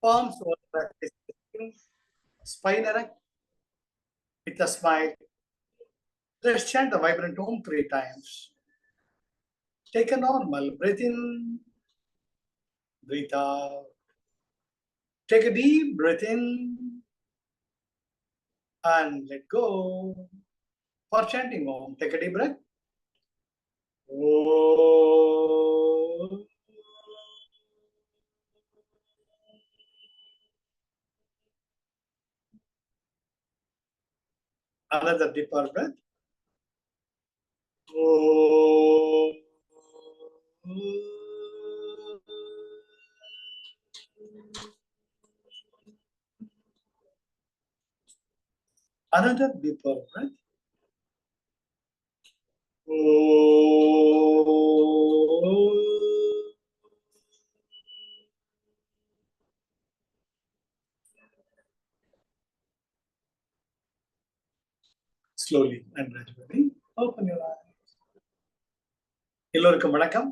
Palms over the chest, spine erect with a smile. Let's chant the vibrant Om 3 times. Take a normal breath in, breathe out. Take a deep breath in and let go. For chanting Om, take a deep breath. Om. Another deeper breath. Om. Another deeper breath. Slowly and gradually open your eyes. எல்லோருக்கும் வணக்கம்.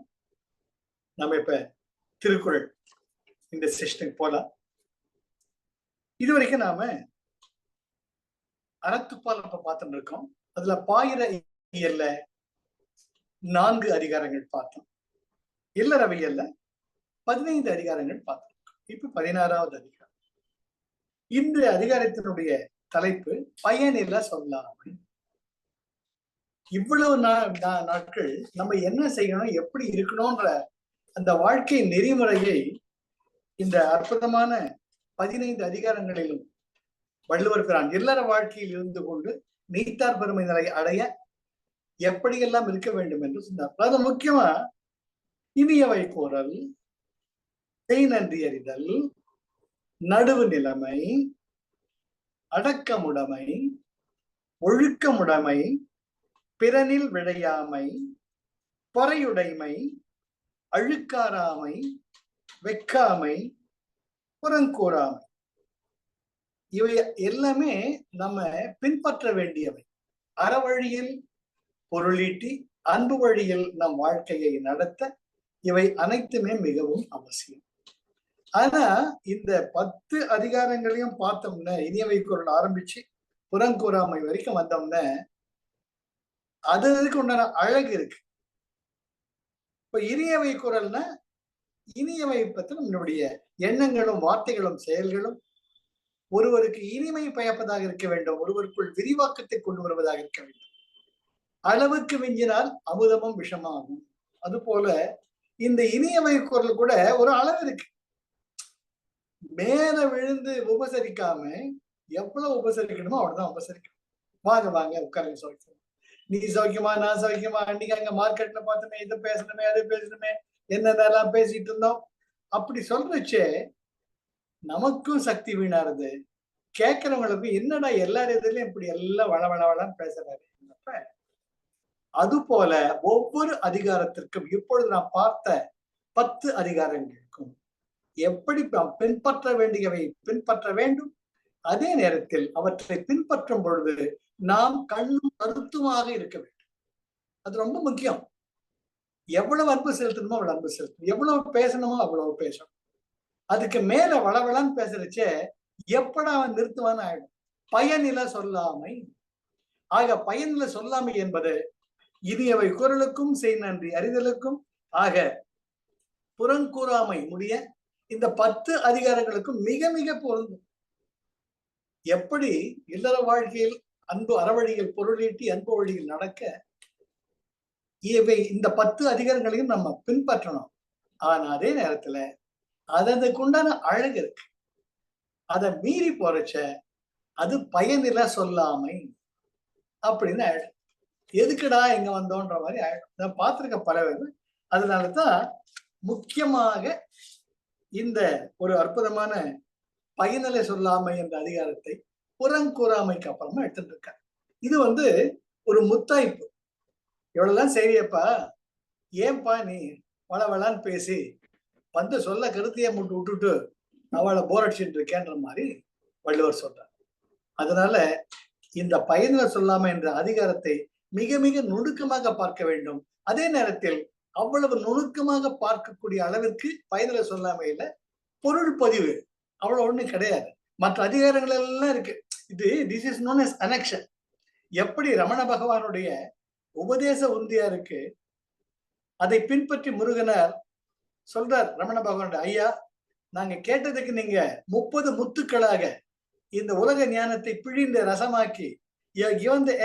நம்ம இப்ப திருக்குறள் இந்த செஷனுக்கு போலாம். இதுவரைக்கும் நாம அறத்துப்பால் நம்ம பார்த்துட்டு இருக்கோம். அதுல பாயிர இயல்ல 4 அதிகாரங்கள் பார்த்தோம். இல்லறவியல்ல 15 அதிகாரங்கள் பார்த்தோம். இப்ப 16வது அதிகாரம். இந்த அதிகாரத்தினுடைய தலைப்பு பயனில சொல்லாமை. இவ்வளவு நாட்கள் நம்ம என்ன செய்யணும், எப்படி இருக்கணும்ன்ற அந்த வாழ்க்கை நெறிமுறையை இந்த அற்புதமான 15 அதிகாரங்களிலும் வள்ளுவர் பிரான் இல்லற வாழ்க்கையில் இருந்து கொண்டு நீத்தார் பெருமை நிலை அடைய எப்படியெல்லாம் இருக்க வேண்டும் என்று சொன்னார். அது முக்கியமா இனியவை கூறல், செய் நன்றி அறிதல், நடுவு நிலைமை, அடக்கமுடைமை, ஒழுக்கமுடைமை, பிறனில் விழையாமை, பொறையுடைமை, அழுக்காராமை, வெக்காமை, புறங்கூறாமை, இவை எல்லாமே நம்ம பின்பற்ற வேண்டியவை. அறவழியில் பொருளீட்டி அன்பு வழியில் நம் வாழ்க்கையை நடத்த இவை அனைத்துமே மிகவும் அவசியம். ஆனா இந்த 10 அதிகாரங்களையும் பார்த்தோம்னா, இனியவை குறள் ஆரம்பிச்சு புறங்கூறாமை வரைக்கும் வந்தோம்னா அதுக்கு உண்டான அழகு இருக்கு. இப்ப இனியவை குறள்னா இனியவை பத்தி நம்மளுடைய எண்ணங்களும் வார்த்தைகளும் செயல்களும் ஒருவருக்கு இனிமை பயப்பதாக இருக்க வேண்டும், ஒருவருக்குள் விரிவாக்கத்தை கொண்டு வருவதாக இருக்க வேண்டும். அளவுக்கு மிஞ்சினால் அமுதமும் விஷமாகும். அது போல இந்த இனியவை குறள் கூட ஒரு அளவு இருக்கு. மேல விழுந்து உபசரிக்காம எவ்வளவு உபசரிக்கணுமோ அவ்வளவுதான் உபசரிக்கணும். வாங்க வாங்க உட்காருங்க, சௌக்கியமா, நீ சௌக்கியமா, நான் சௌக்கியமா, அன்னைக்கு அங்க மார்க்கெட்ல பார்த்தோமே, இது பேசணுமே, அது பேசணுமே, என்னென்னலாம் பேசிட்டு இருந்தோம். அப்படி சொல்றச்சே நமக்கும் சக்தி வீணாருது, கேட்கிறவங்களுக்கு என்னடா எல்லாரும் இதுலயும் இப்படி எல்லாம் வளவளவளன்னு பேசுறாரு. அது போல ஒவ்வொரு அதிகாரத்திற்கும் இப்பொழுது நான் பார்த்த 10 அதிகாரங்களுக்கும் எப்படி பின்பற்ற வேண்டியவை பின்பற்ற வேண்டும், அதே நேரத்தில் அவற்றை பின்பற்றும் பொழுது நாம் கண்ணும் கருத்துமாக இருக்க வேண்டும். அது ரொம்ப முக்கியம். எவ்வளவு அன்பு செலுத்தணுமோ அவ்வளவு அன்பு செலுத்தணும், எவ்வளவு பேசணுமோ அவ்வளவு பேசணும். அதுக்கு மேல வளவளன்னு பேசுறச்சே எப்படா அவன் நிறுத்துவான்னு ஆயிடும். பயனில சொல்லாமை. ஆக பயனில சொல்லாமை என்பது இனியவை குறளுக்கும் செய் நன்றி அறிதலுக்கும் ஆக புறங்கூறாமை முடிய இந்த 10 அதிகாரங்களுக்கும் மிக மிக பொருந்தும். எப்படி இல்லற வாழ்க்கையில் அன்பு அறவழியில் பொருளீட்டி அன்பு வழியில் நடக்க இவை இந்த 10 அதிகாரங்களையும் நம்ம பின்பற்றணும். ஆனா அதே நேரத்துல அதற்குண்டான அழகு இருக்கு. அதை மீறி போறச்ச அது பயனில சொல்லாமை அப்படின்னு ஆயிடும். எதுக்குடா இங்க வந்தோன்ற மாதிரி ஆயிடும். நான் பார்த்திருக்க பல பேர். அதனாலதான் முக்கியமாக இந்த ஒரு அற்புதமான பயனில சொல்லாமை என்ற அதிகாரத்தை புறங்கூறாமைக்கு அப்புறமா எடுத்துட்டு இருக்காங்க. இது ஒரு முத்தாய்ப்பு. எவ்வளவுதான் சரியப்பா, ஏன்பா நீ வளவளான்னு பேசி சொல்ல கருத்தையே விட்டுட்டு அவளை போர் அடிச்சுட்டு இருக்கேன்ற மாதிரி வள்ளுவர் சொல்றார். அதனால இந்த பயனில சொல்லாமை என்ற அதிகாரத்தை மிக மிக நுணுக்கமாக பார்க்க வேண்டும். அதே நேரத்தில் அவ்வளவு நுணுக்கமாக பார்க்கக்கூடிய அளவிற்கு பயனில சொல்லாமையில பொருள் பதிவு அவ்வளவு ஒண்ணு கிடையாது. மற்ற அதிகாரங்கள் எல்லாம் இருக்கு. This is known as annexation. எப்படி ரமண பகவானுடைய உபதேச உந்தியா இருக்கு, அதை பின்பற்றி முருகனார் சொல்றார் ரமண பகவானுடைய, ஐயா நாங்க கேட்டதுக்கு நீங்க 30 முத்துக்களாக இந்த உலக ஞானத்தை பிழிந்து ரசமாக்கி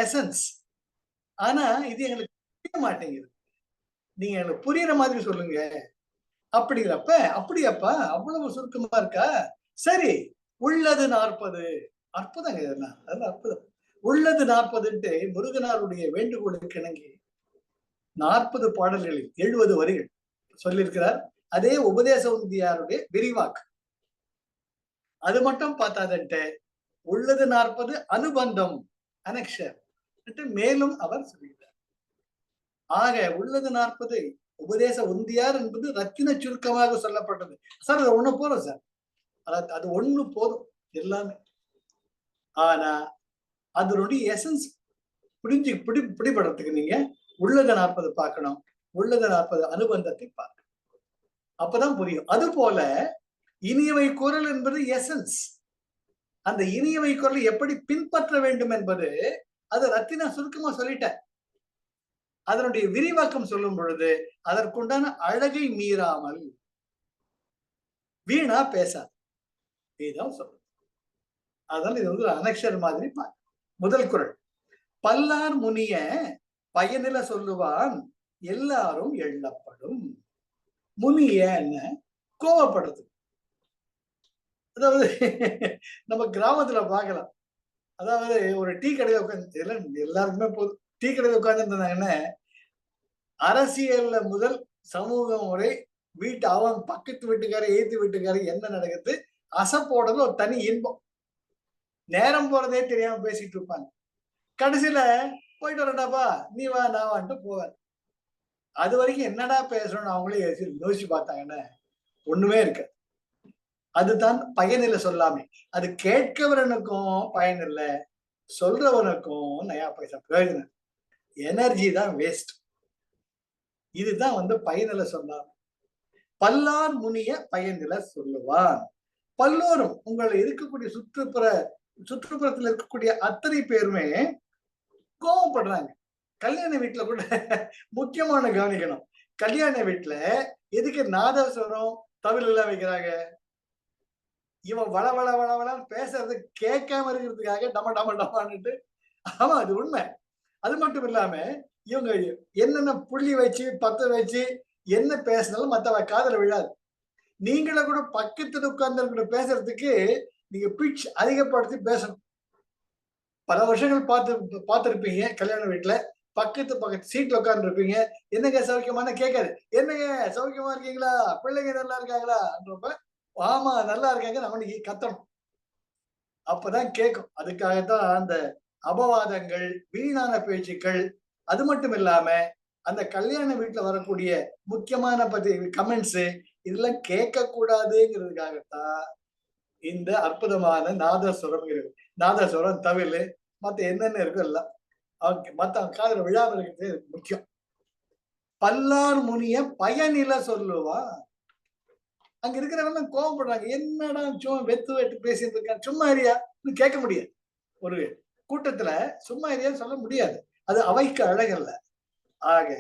எசன்ஸ். ஆனா இது எங்களுக்கு புரிய மாட்டேங்குது, நீங்க எங்களுக்கு புரியுற மாதிரி சொல்லுங்க அப்படிங்கிறப்ப, அப்படியாப்பா அவ்வளவு சுருக்கமா இருக்கா, சரி உள்ளது 40. அற்புதங்க இதெல்லாம், அதெல்லாம் அற்புதம். உள்ளது 40 முருகனாருடைய வேண்டுகோளுக்கு இணங்கி 40 பாடல்களில் 70 வரிகள் சொல்லியிருக்கிறார். அதே உபதேச உந்தியாருடைய விரிவாக்கு. அது மட்டும் பார்த்தாதன்ட்டு உள்ளது 40 அனுபந்தம் அனெக்ஷர் மேலும் அவர் சொல்கிறார். ஆக உள்ளது 40 உபதேச உந்தியார் என்பது ரத்தின சுருக்கமாக சொல்லப்பட்டது. சார் அது ஒண்ணு போதும் சார், அது ஒண்ணு போதும் எல்லாமே. ஆனா அதனுடைய எசன்ஸ் பிடிபடுறதுக்கு நீங்க உள்ளது 40 பார்க்கணும், உள்ளது 40 அனுபந்தத்தை பார்க்கணும், அப்பதான் புரியும். அது போல இனியவை குரல் என்பது எசன்ஸ். அந்த இனியவை குரல் எப்படி பின்பற்ற வேண்டும் என்பது அது ரத்தினா சுருக்கமா சொல்லிட்டேன். அதனுடைய விரிவாக்கம் சொல்லும் பொழுது அதற்குண்டான அழகை மீறாமல் வீணா பேசாது, இதுதான் சொல்றது. அதனால இது வந்து அனக்ஷர் மாதிரி பாரு. முதல் குறள், பல்லார் முனிய பயனில சொல்லுவான் எல்லாரும் எள்ளப்படும். முனிய என்ன கோவப்படுறது. அதாவது நம்ம கிராமத்துல பார்க்கலாம். அதாவது ஒரு டீ கடையில உட்காந்து எல்லாருக்குமே போதும், டீ கடையில உட்கார்ந்து இருந்தாங்கன்னா அரசியல்ல முதல் சமூகம் முறை வீட்டு அவன் பக்கத்து வீட்டுக்கார எய்த்து வீட்டுக்கார என்ன நடக்குது அசப்போடுறது ஒரு தனி இன்பம். நேரம் போறதே தெரியாம பேசிட்டு இருப்பாங்க. கடைசியில போயிட்டு வரட்டாப்பா நீ வா நான் வான்ட்டு போவார். அது வரைக்கும் என்னடா பேசணும்னு அவங்களே யோசிச்சு பார்த்தாங்கன்னா ஒண்ணுமே இருக்கு. அதுதான் பயனில்லை சொல்லாமே. அது கேட்கவரனுக்கும் பயன் இல்லை, சொல்றவனுக்கும் நயா பைசா பிரயோஜனம், எனர்ஜி தான் வேஸ்ட். இதுதான் வந்து பயனில சொல்லாம. பல்லார் முனிய பயனில சொல்லுவான். பல்லோரும் உங்களை இருக்கக்கூடிய சுற்றுப்புறத்துல இருக்கக்கூடிய அத்தனை பேருமே கோவப்படுறாங்க. கல்யாண வீட்டுல கூட முக்கியமான கவனிக்கணும், கல்யாண வீட்டுல எதுக்கு நாதஸ்வரம் தவில் எல்லாம் வைக்கிறாங்க? இவன் வள வள வள வளன்னு பேசுறது கேட்காம இருக்கிறதுக்காக டம டம டமான்னுட்டு. ஆமா அது உண்மை. அது மட்டும் இல்லாம இவங்க என்னென்ன புள்ளி வச்சு பத்த வச்சு என்ன பேசினாலும் மத்தவ காதல விழாது. நீங்கள கூட பக்கத்துல உட்கார்ந்து பேசுறதுக்கு நீங்க பிட்ச் அதிகப்படுத்தி பேசணும். பல வருஷங்கள் பார்த்திருப்பீங்க கல்யாண வீட்டுல பக்கத்து சீட்ல உட்கார்ந்து இருப்பீங்க. என்னங்க சௌக்கியமான கேட்காது, என்னங்க சௌக்கியமா இருக்கீங்களா, பிள்ளைங்க நல்லா இருக்காங்களான்றப்ப ஆமா நல்லா இருக்காங்க நம்ம கத்தணும், அப்பதான் கேட்கும். அதுக்காகத்தான் அந்த அபவாதங்கள் வீணான பேச்சுக்கள். அது மட்டும் இல்லாம அந்த கல்யாண வீட்டுல வரக்கூடிய முக்கியமான பத்தி கமெண்ட்ஸ் இதெல்லாம் கேட்க கூடாதுங்கிறதுக்காகத்தான் இந்த அற்புதமான நாதஸ்வரம் இருக்கு. நாதஸ்வரம் தவில் மத்த என்னென்ன இருக்கும் எல்லாம் மத்த காதல விழாம இருக்கிறது முக்கியம். பல்லார் முனிய பயனில சொல்லுவா. அங்க இருக்கிறவங்க கோவப்படுறாங்க, என்னடா சும்மா வெத்து பேசிட்டு இருக்கான், சும்மா ஏரியா கேட்க முடியாது. ஒரு கூட்டத்துல சும்மா ஏரியா சொல்ல முடியாது, அது அவைக்கு அழகல்ல. ஆக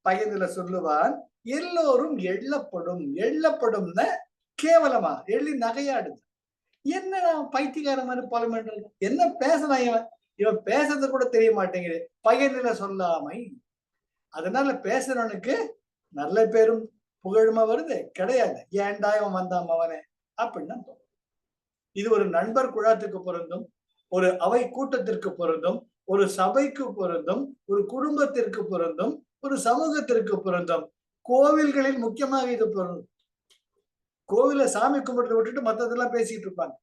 பயனில சொல்லுவான் எல்லோரும் எள்ளப்படும். எள்ளப்படும்னா கேவலமா எள்ளி நகையாடுது. என்னடா பைத்தியக்காரமான பாலிமெண்ட் என்ன பேசலாம், இவன் பேசுறது கூட தெரிய மாட்டேங்குது, பயனில சொல்லாமை. அதனால பேசுறவனுக்கு நல்ல பேரும் புகழுமா வருது கிடையாது. ஏன்டா இவன் வந்தான் அவனே அப்படின்னு தோணும். இது ஒரு நண்பர் குழாத்துக்கு பொருந்தும், ஒரு அவை கூட்டத்திற்கு பொருந்தும், ஒரு சபைக்கு பொருந்தும், ஒரு குடும்பத்திற்கு பொருந்தும், ஒரு சமூகத்திற்கு பொருந்தும். கோவில்களில் முக்கியமாக இது பொருந்தும். கோவில சாமி கும்பிட்டு விட்டுட்டு மத்ததெல்லாம் பேசிட்டு இருப்பாங்க.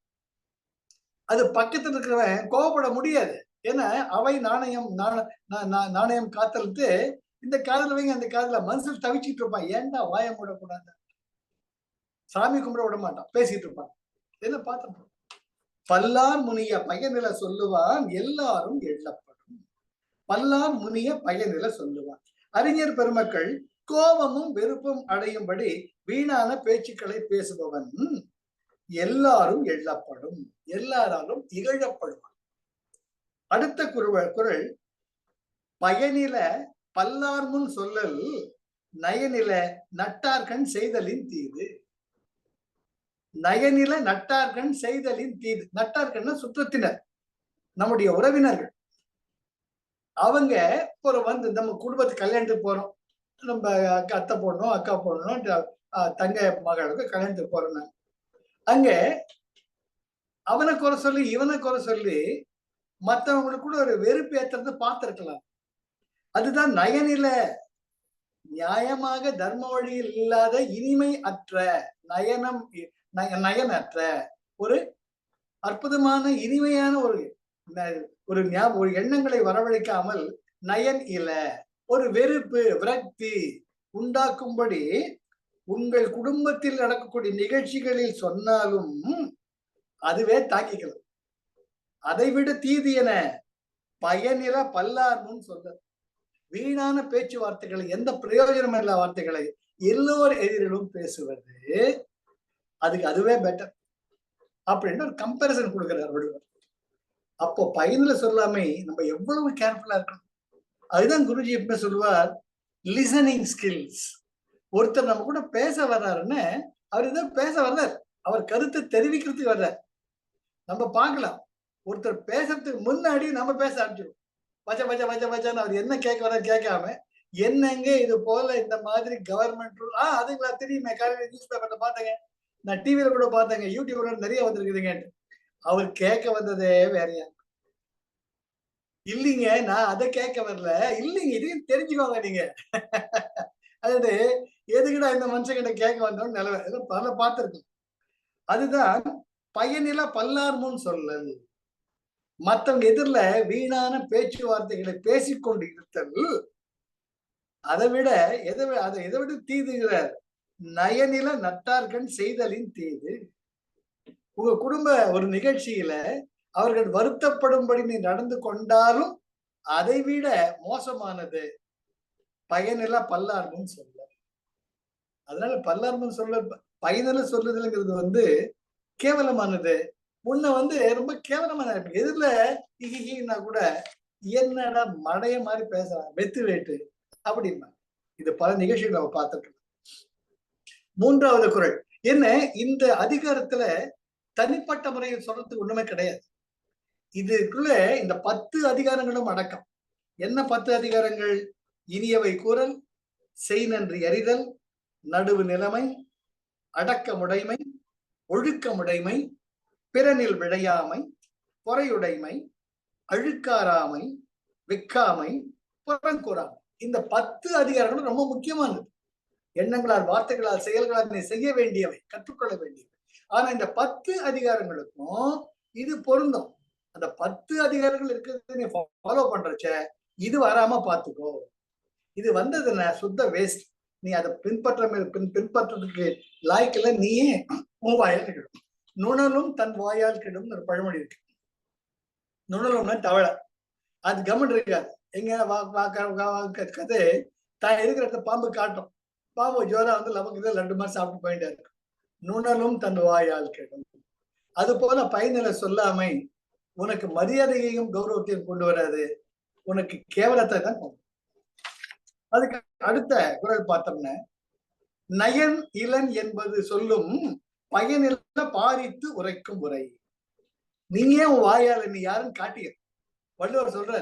அது பக்கத்துல இருக்கிறவன் கோவப்பட முடியாது. ஏன்னா அவை நாணயம் காத்தலுக்கு இந்த காதல வைங்க அந்த காதல மனசுல தவிச்சிட்டு இருப்பான். ஏன்டா வாய மூடக்கூடாது, சாமி கும்பிட விட மாட்டான், பேசிட்டு இருப்பான். என்ன பார்த்து பல்லார் முனிய பயனில சொல்லுவான் எல்லாரும் எள்ளப்படும். பல்லார் முனிய பயனில சொல்லுவான். அறிஞர் பெருமக்கள் கோபமும் வெறுப்பும் அடையும்படி வீணான பேச்சுக்களை பேசுபவன் எல்லாரும் எள்ளப்படும், எல்லாராலும் இகழப்படுவார். அடுத்த குரல் பயனில பல்லார் முன் சொல்லல் நயனில நட்டார்கண் செய்தலின் தீது. நயனில நட்டார்கண் செய்தலின் தீது. நட்டார்கண் சுற்றத்தினர், நம்முடைய உறவினர்கள். அவங்க ஒரு வந்து நம்ம குடும்பத்துக்கு கல்யாணத்துக்கு போறோம், நம்ம அத்தை போடணும், அக்கா போடணும், தங்க மகளுக்கு கல்யாணத்துக்கு போறோம். அங்க அவனை குறை சொல்லி இவனை குறை சொல்லி மற்றவங்களுக்கு கூட ஒரு வெறுப்பு ஏற்றுறது பார்த்திருக்கலாம். அதுதான் நயனில, நியாயமாக தர்ம வழியில் இல்லாத இனிமை அற்ற நயனம், நயனற்ற ஒரு அற்புதமான இனிமையான ஒரு ஒரு எண்ணங்களை வரவழைக்காமல் நயன் இல ஒரு வெறுப்பு விரக்தி உண்டாக்கும்படி உங்கள் குடும்பத்தில் நடக்கக்கூடிய நிகழ்ச்சிகளில் சொன்னாலும் அதுவே தாக்கிக்கலாம். அதை விட தீது என பயனில பல்லார் முன் சொல்ல, வீணான பேச்சுவார்த்தைகளை, எந்த பிரயோஜனம் இல்ல வார்த்தைகளை எல்லோர் எதிரிலும் பேசுவது, அதுக்கு அதுவே பெட்டர் அப்படின்னு ஒரு கம்பேரிசன் கொடுக்கிறார் வள்ளுவர். அப்போ பயனில சொல்லாமே நம்ம எவ்வளவு கேர்ஃபுல்லா இருக்கணும். அதுதான் குருஜி எப்ப சொல்லுவார், லிசனிங் ஸ்கில்ஸ். ஒருத்தர் நம்ம கூட பேச வர்றாருன்னு அவர் ஏதோ பேச வர்றார், அவர் கருத்தை தெரிவிக்கிறதுக்கு வர்றார். நம்ம பார்க்கலாம், ஒருத்தர் பேசுறதுக்கு முன்னாடி நம்ம பேச ஆரம்பிச்சிடும். வச்ச வச்ச வச்ச வச்சான்னு அவர் என்ன கேட்க வர கேட்காம, என்னங்க இது போல இந்த மாதிரி கவர்மெண்ட் ரூல், அதுங்களா தெரியுமே, காலையில நியூஸ் பேப்பர்ல பார்த்தேங்க, நான் டிவியில கூட பார்த்தேங்க, யூடியூப்ல நிறைய வந்திருக்குதுங்க. அவர் கேட்க வந்ததே வேறையா. இல்லைங்க நான் அதை கேட்க வரல, இல்லைங்க இதையும் தெரிஞ்சுக்கோங்க நீங்க. அதாவது எதுக்குடா இந்த மனுஷங்கிட்ட கேட்க வந்தோம்னு நிலவை பல பார்த்திருக்கோம். அதுதான் பயனில பல்லார் முன் சொல்லல், மற்றவங்க எதிரில வீணான பேச்சுவார்த்தைகளை பேசிக்கொண்டு இருத்தல். அதை விட எதை விட தீதுகிறார், நயனில நட்டார்கண் செய்தலின் தீது. உங்க குடும்ப ஒரு நிகழ்ச்சியில அவர்கள் வருத்தப்படும்படி நீ நடந்து கொண்டாலும் அதை விட மோசமானது பயனில பல்லார் முன் சொல்ல. அதனால பல்லார் முன் சொல்ல, பயனில சொல்லுதல்ங்கிறது வந்து கேவலமானது. முன்ன வந்து ரொம்ப கேவலமான எதிரில ஹிஹின்னா கூட என்னடா மடைய மாதிரி பேசுறான், வெத்து வேட்டு அப்படின்னா. இது பல நிகழ்ச்சிகள் நம்ம பார்த்துருக்கோம். மூன்றாவது குறள் என்ன, இந்த அதிகாரத்துல தனிப்பட்ட முறையில் சொல்றதுக்கு ஒண்ணுமே கிடையாது. இதுக்குள்ள இந்த 10 அதிகாரங்களும் அடக்கம். என்ன 10 அதிகாரங்கள்? இனியவை கூறல், செய் நன்றி அறிதல், நடுவு நிலைமை, அடக்கமுடைமை, ஒழுக்கமுடைமை, பிறனில் விழையாமை, பொறையுடைமை, அழுக்காராமை, வெக்காமை, புறங்கூறாமை. இந்த 10 அதிகாரங்களும் ரொம்ப முக்கியமானது. எண்ணங்களால், வார்த்தைகளால், செயல்களால் நீ செய்ய வேண்டியவை, கற்றுக்கொள்ள வேண்டியவை. ஆனா இந்த 10 அதிகாரங்களுக்கும் இது பொருந்தும். அந்த 10 அதிகாரங்கள் இருக்கிறது நீ ஃபாலோ பண்றச்ச இது வராம பாத்துக்கோ. இது வந்ததுன்னா சுத்த வேஸ்ட். நீ அதை பின்பற்றதுக்கு லாய்க்கில் நீயே உன் வாயால் கிடும். நுணலும் தன் வாயால் கிடும் ஒரு பழமொழி இருக்கு. நுணலும்னா தவளை, அது கவனம் இருக்காது. எங்க கதை தான் இருக்கிற இடத்த பாம்பு காட்டும், பாம்பு ஜோரா வந்து நமக்கு லட்டு மாதிரி சாப்பிட்டு போயிட்டே இருக்கு. நுணலும் தன் வாயால் கிடும். அது போல பயனில சொல்லாமை உனக்கு மரியாதையையும் கௌரவத்தையும் கொண்டு வராது, உனக்கு கேவலத்தை தான் கொண்டு. அதுக்கு அடுத்த குறள் பார்த்தோம்னா, நயன் இளன் என்பது சொல்லும் பயனில பாரித்து உரைக்கும் உரை. நீங்க உன் வாயால நீ யாருன்னு காட்டிய வள்ளுவர் சொல்ற.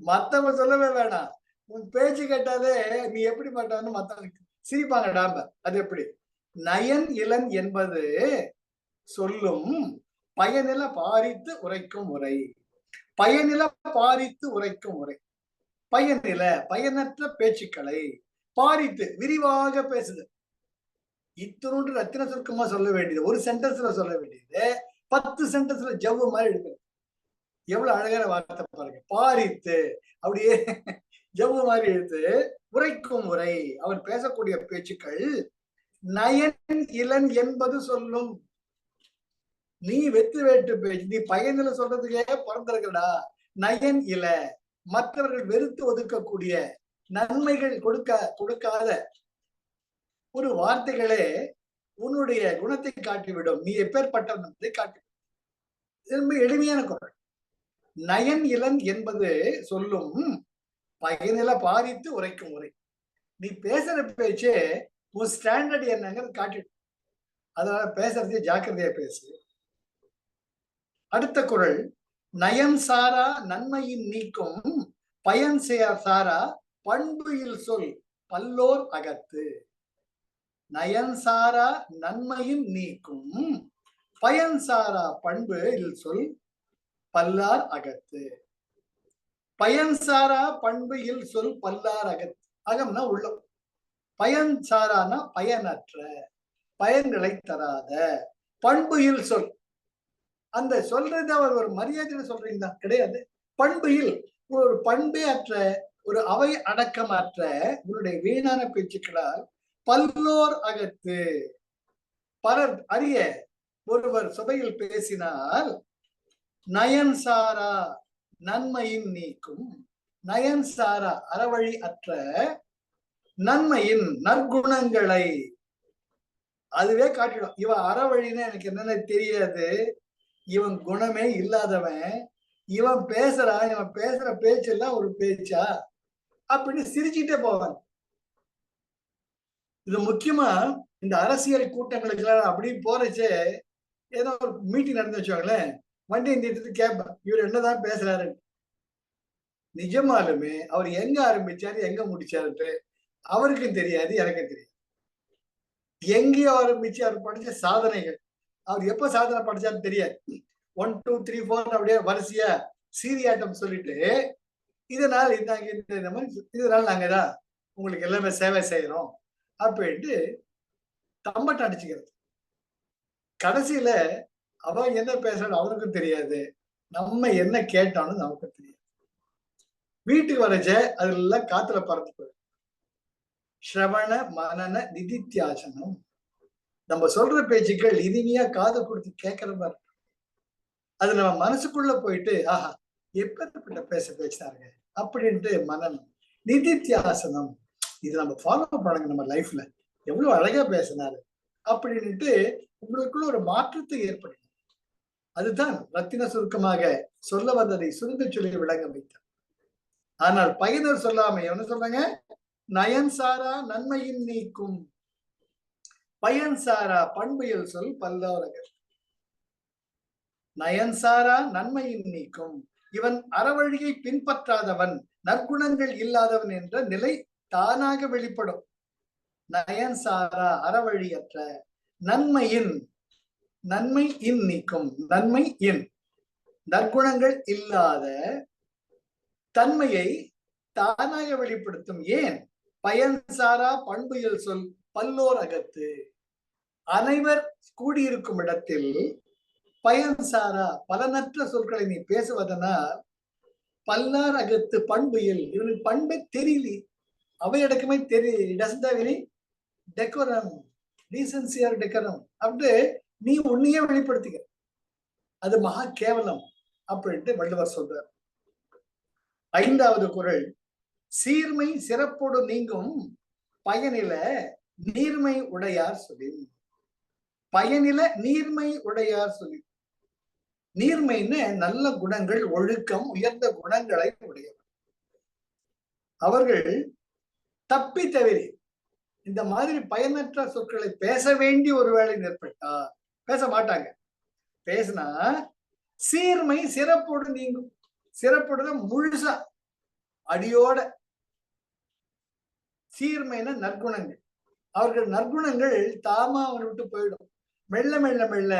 மத்தவங்க சொல்லவே வேணாம், உன் பேச்சு கேட்டாலே நீ எப்படி மாட்டான்னு மத்தவங்க சிரிப்பாங்க டாம்ப. அது எப்படி? நயன் இளன் என்பது சொல்லும் பயனில பாரித்து உரைக்கும் உரை. பயனில பாரித்து உரைக்கும் உரை. பயனில பயனற்ற பேச்சுக்களை பாரித்து விரிவாக பேசுது. இத்தனோடு ரத்தின சுருக்கமா சொல்ல வேண்டியது ஒரு சென்டென்ஸ்ல சொல்ல வேண்டியது 10 சென்டென்ஸ்ல ஜவ்வு மாதிரி எடுக்கிறது. எவ்வளவு அழகான வார்த்தை பாருங்க, பாரித்து அப்படியே ஜவ்வு மாதிரி எடுத்து உரைக்கும் உரை. அவன் பேசக்கூடிய பேச்சுக்கள் நயன் இளன் என்பது சொல்லும். நீ வெத்து வேட்டு பேச்சு, நீ பயனில சொல்றதுக்கே பிறந்திருக்கடா. நயன் இல மற்றவர்கள் வெறுத்து ஒதுக்கக்கூடிய, நன்மைகள் கொடுக்காத ஒரு வார்த்தைகளே உன்னுடைய குணத்தை காட்டிவிடும், நீ எப்பேற்பட்டவன் என்பதை காட்டிவிடும். ரொம்ப எளிமையான குரல். நயன் இளன் என்பது சொல்லும் பயனில பாதித்து உரைக்கும் உரை. நீ பேசுற பேச்சே உன் ஸ்டாண்டர்ட் என்னங்கிறது காட்டிடும். அதனால பேசுறதே ஜாக்கிரதையா பேசு. அடுத்த குரல், நயன் சாரா நன்மையின் நீக்கும் பயன் சாரா பண்புயில் சொல் பல்லோர் அகத்து. நயன் சாரா நன்மையின் நீக்கும் பயன் சாரா பண்புயில் சொல் பல்லார் அகத்து. பயன் சாரா பண்புயில் சொல் பல்லார் அகத்து. அகம்னா உள்ளம், பயன் சாரானா பயனற்ற, பயன்களை தராத, பண்புயில் சொல். அந்த சொல்றது அவர் ஒரு மரியாதையில சொல்றீங்களா? கிடையாது. பண்புயில் ஒரு பண்பே அற்ற, ஒரு அவை அடக்கமற்ற உன்னுடைய வீணான பேச்சுக்களால் பல்லோர் அகத்து. பலர் அறிய ஒருவர் சபையில் பேசினால் நயன் சாரா நன்மையின் நீக்கும், நயன் சாரா அறவழி அற்ற நன்மையின் நற்குணங்களை அதுவே காட்டிடும். இவன் அறவழின்னு எனக்கு என்னன்னு தெரியாது, இவன் குணமே இல்லாதவன், இவன் பேசுறான், இவன் பேசுற பேச்செல்லாம் ஒரு பேச்சா அப்படின்னு சிரிச்சுட்டே போவான். இது முக்கியமா இந்த அரசியல் கூட்டங்களுக்கு எல்லாம் அப்படி போறச்சே, ஏதோ ஒரு மீட்டிங் நடந்து வச்சாங்களேன், வண்டியை நிறுத்திட்டு கேட்பேன், இவர் என்னதான் பேசுறாரு. நிஜமாலுமே அவர் எங்க ஆரம்பிச்சாரு எங்க முடிச்சாரு அவருக்கும் தெரியாது, எனக்கும் தெரியாது. எங்கேயோ ஆரம்பிச்சு அவர் படிச்ச சாதனைகள், அவர் எப்ப சாதனை படிச்சாருன்னு தெரியாது. 1 2 3 4 அப்படியே வரிசையா சீரியாட்டம் சொல்லிட்டு, இதனால இந்த மாதிரி இதனால நாங்கதான் உங்களுக்கு எல்லாமே சேவை செய்யறோம் அப்படின்ட்டு தம்பட்டம் அடிச்சுக்கிறது. கடைசியில அவன் என்ன பேசுறான்னு அவருக்கும் தெரியாது, நம்ம என்ன கேட்டாலும் நமக்கும் தெரியாது. வீட்டுக்கு வரச்ச அதெல்லாம் காத்துல பறந்து போயிடும். ஸ்ரவண மனன நிதித்தியாசனம். நம்ம சொல்ற பேச்சுக்கள் இனிமையா காது கொடுத்து கேட்கிற மாதிரி, அது நம்ம மனசுக்குள்ள போயிட்டு ஆஹா எப்பேற்பட்ட பேசுறாங்க அப்படின்ட்டு மனநம். நிதித்தியாசனம் இது நம்ம ஃபாலோ பண்ணுங்க நம்ம லைஃப்ல, எவ்வளவு அழகா பேசினாரு அப்படின்ட்டு உங்களுக்குள்ள ஒரு மாற்றத்தை ஏற்படும். அதுதான் ரத்தின சுருக்கமாக சொல்ல வந்ததை சுருங்க சொல்லி விளங்க வைத்தார். ஆனால் பயனர் சொல்லாம என்ன சொல்றாங்க, நயன் சாரா நன்மையின் நீக்கும் பயன் சாரா பண்புயில் சொல் பல்லோரகர். நயன் சாரா நன்மையின் நீக்கும், இவன் அறவழியை பின்பற்றாதவன், நற்குணங்கள் இல்லாதவன் என்ற நிலை தானாக வெளிப்படும். நயன் சாரா அறவழியற்ற நன்மையின், நன்மை இன் நீக்கும், நன்மை இன் நற்குணங்கள் இல்லாத தன்மையை தானாக வெளிப்படுத்தும். ஏன்? பயன் சாரா பண்புயில் சொல் பல்லோர் அகத்து. அனைவர் கூடியிருக்கும் இடத்தில் பயன் சாரா பலனற்ற சொற்களை நீ பேசுவதனால் பல்லார் அகத்து பண்புயில், இவனுக்கு பண்பே தெரியல, அவையடக்கமே தெரியல, டெக்கோரம் டீசன்சி ஆர் டெக்கோரம் அப்படி நீ உன்னையே வெளிப்படுத்திக்க, அது மகா கேவலம் அப்படின்ட்டு வள்ளுவர் சொல்றார். 5வது குறள், சீர்மை சிறப்போடு நீங்கும் பயனில நீர்மை உடையார் சொல்லி. பயனில நீர்மை உடையார் சொல்லி. நீர்மைன்னு நல்ல குணங்கள், ஒழுக்கம், உயர்ந்த குணங்களை உடையவர். அவர்கள் தப்பி தவிரி இந்த மாதிரி பயனற்ற சொற்களை பேச வேண்டி ஒருவேளை ஏற்பட்டா பேச மாட்டாங்க. பேசினா சீர்மை சிறப்போடு நீங்கும். சிறப்போடு முழுசா அடியோட. சீர்மைன நற்குணங்கள், அவர்கள் நற்குணங்கள் தாமா அவனை விட்டு போயிடும். மெல்ல மெல்ல மெல்ல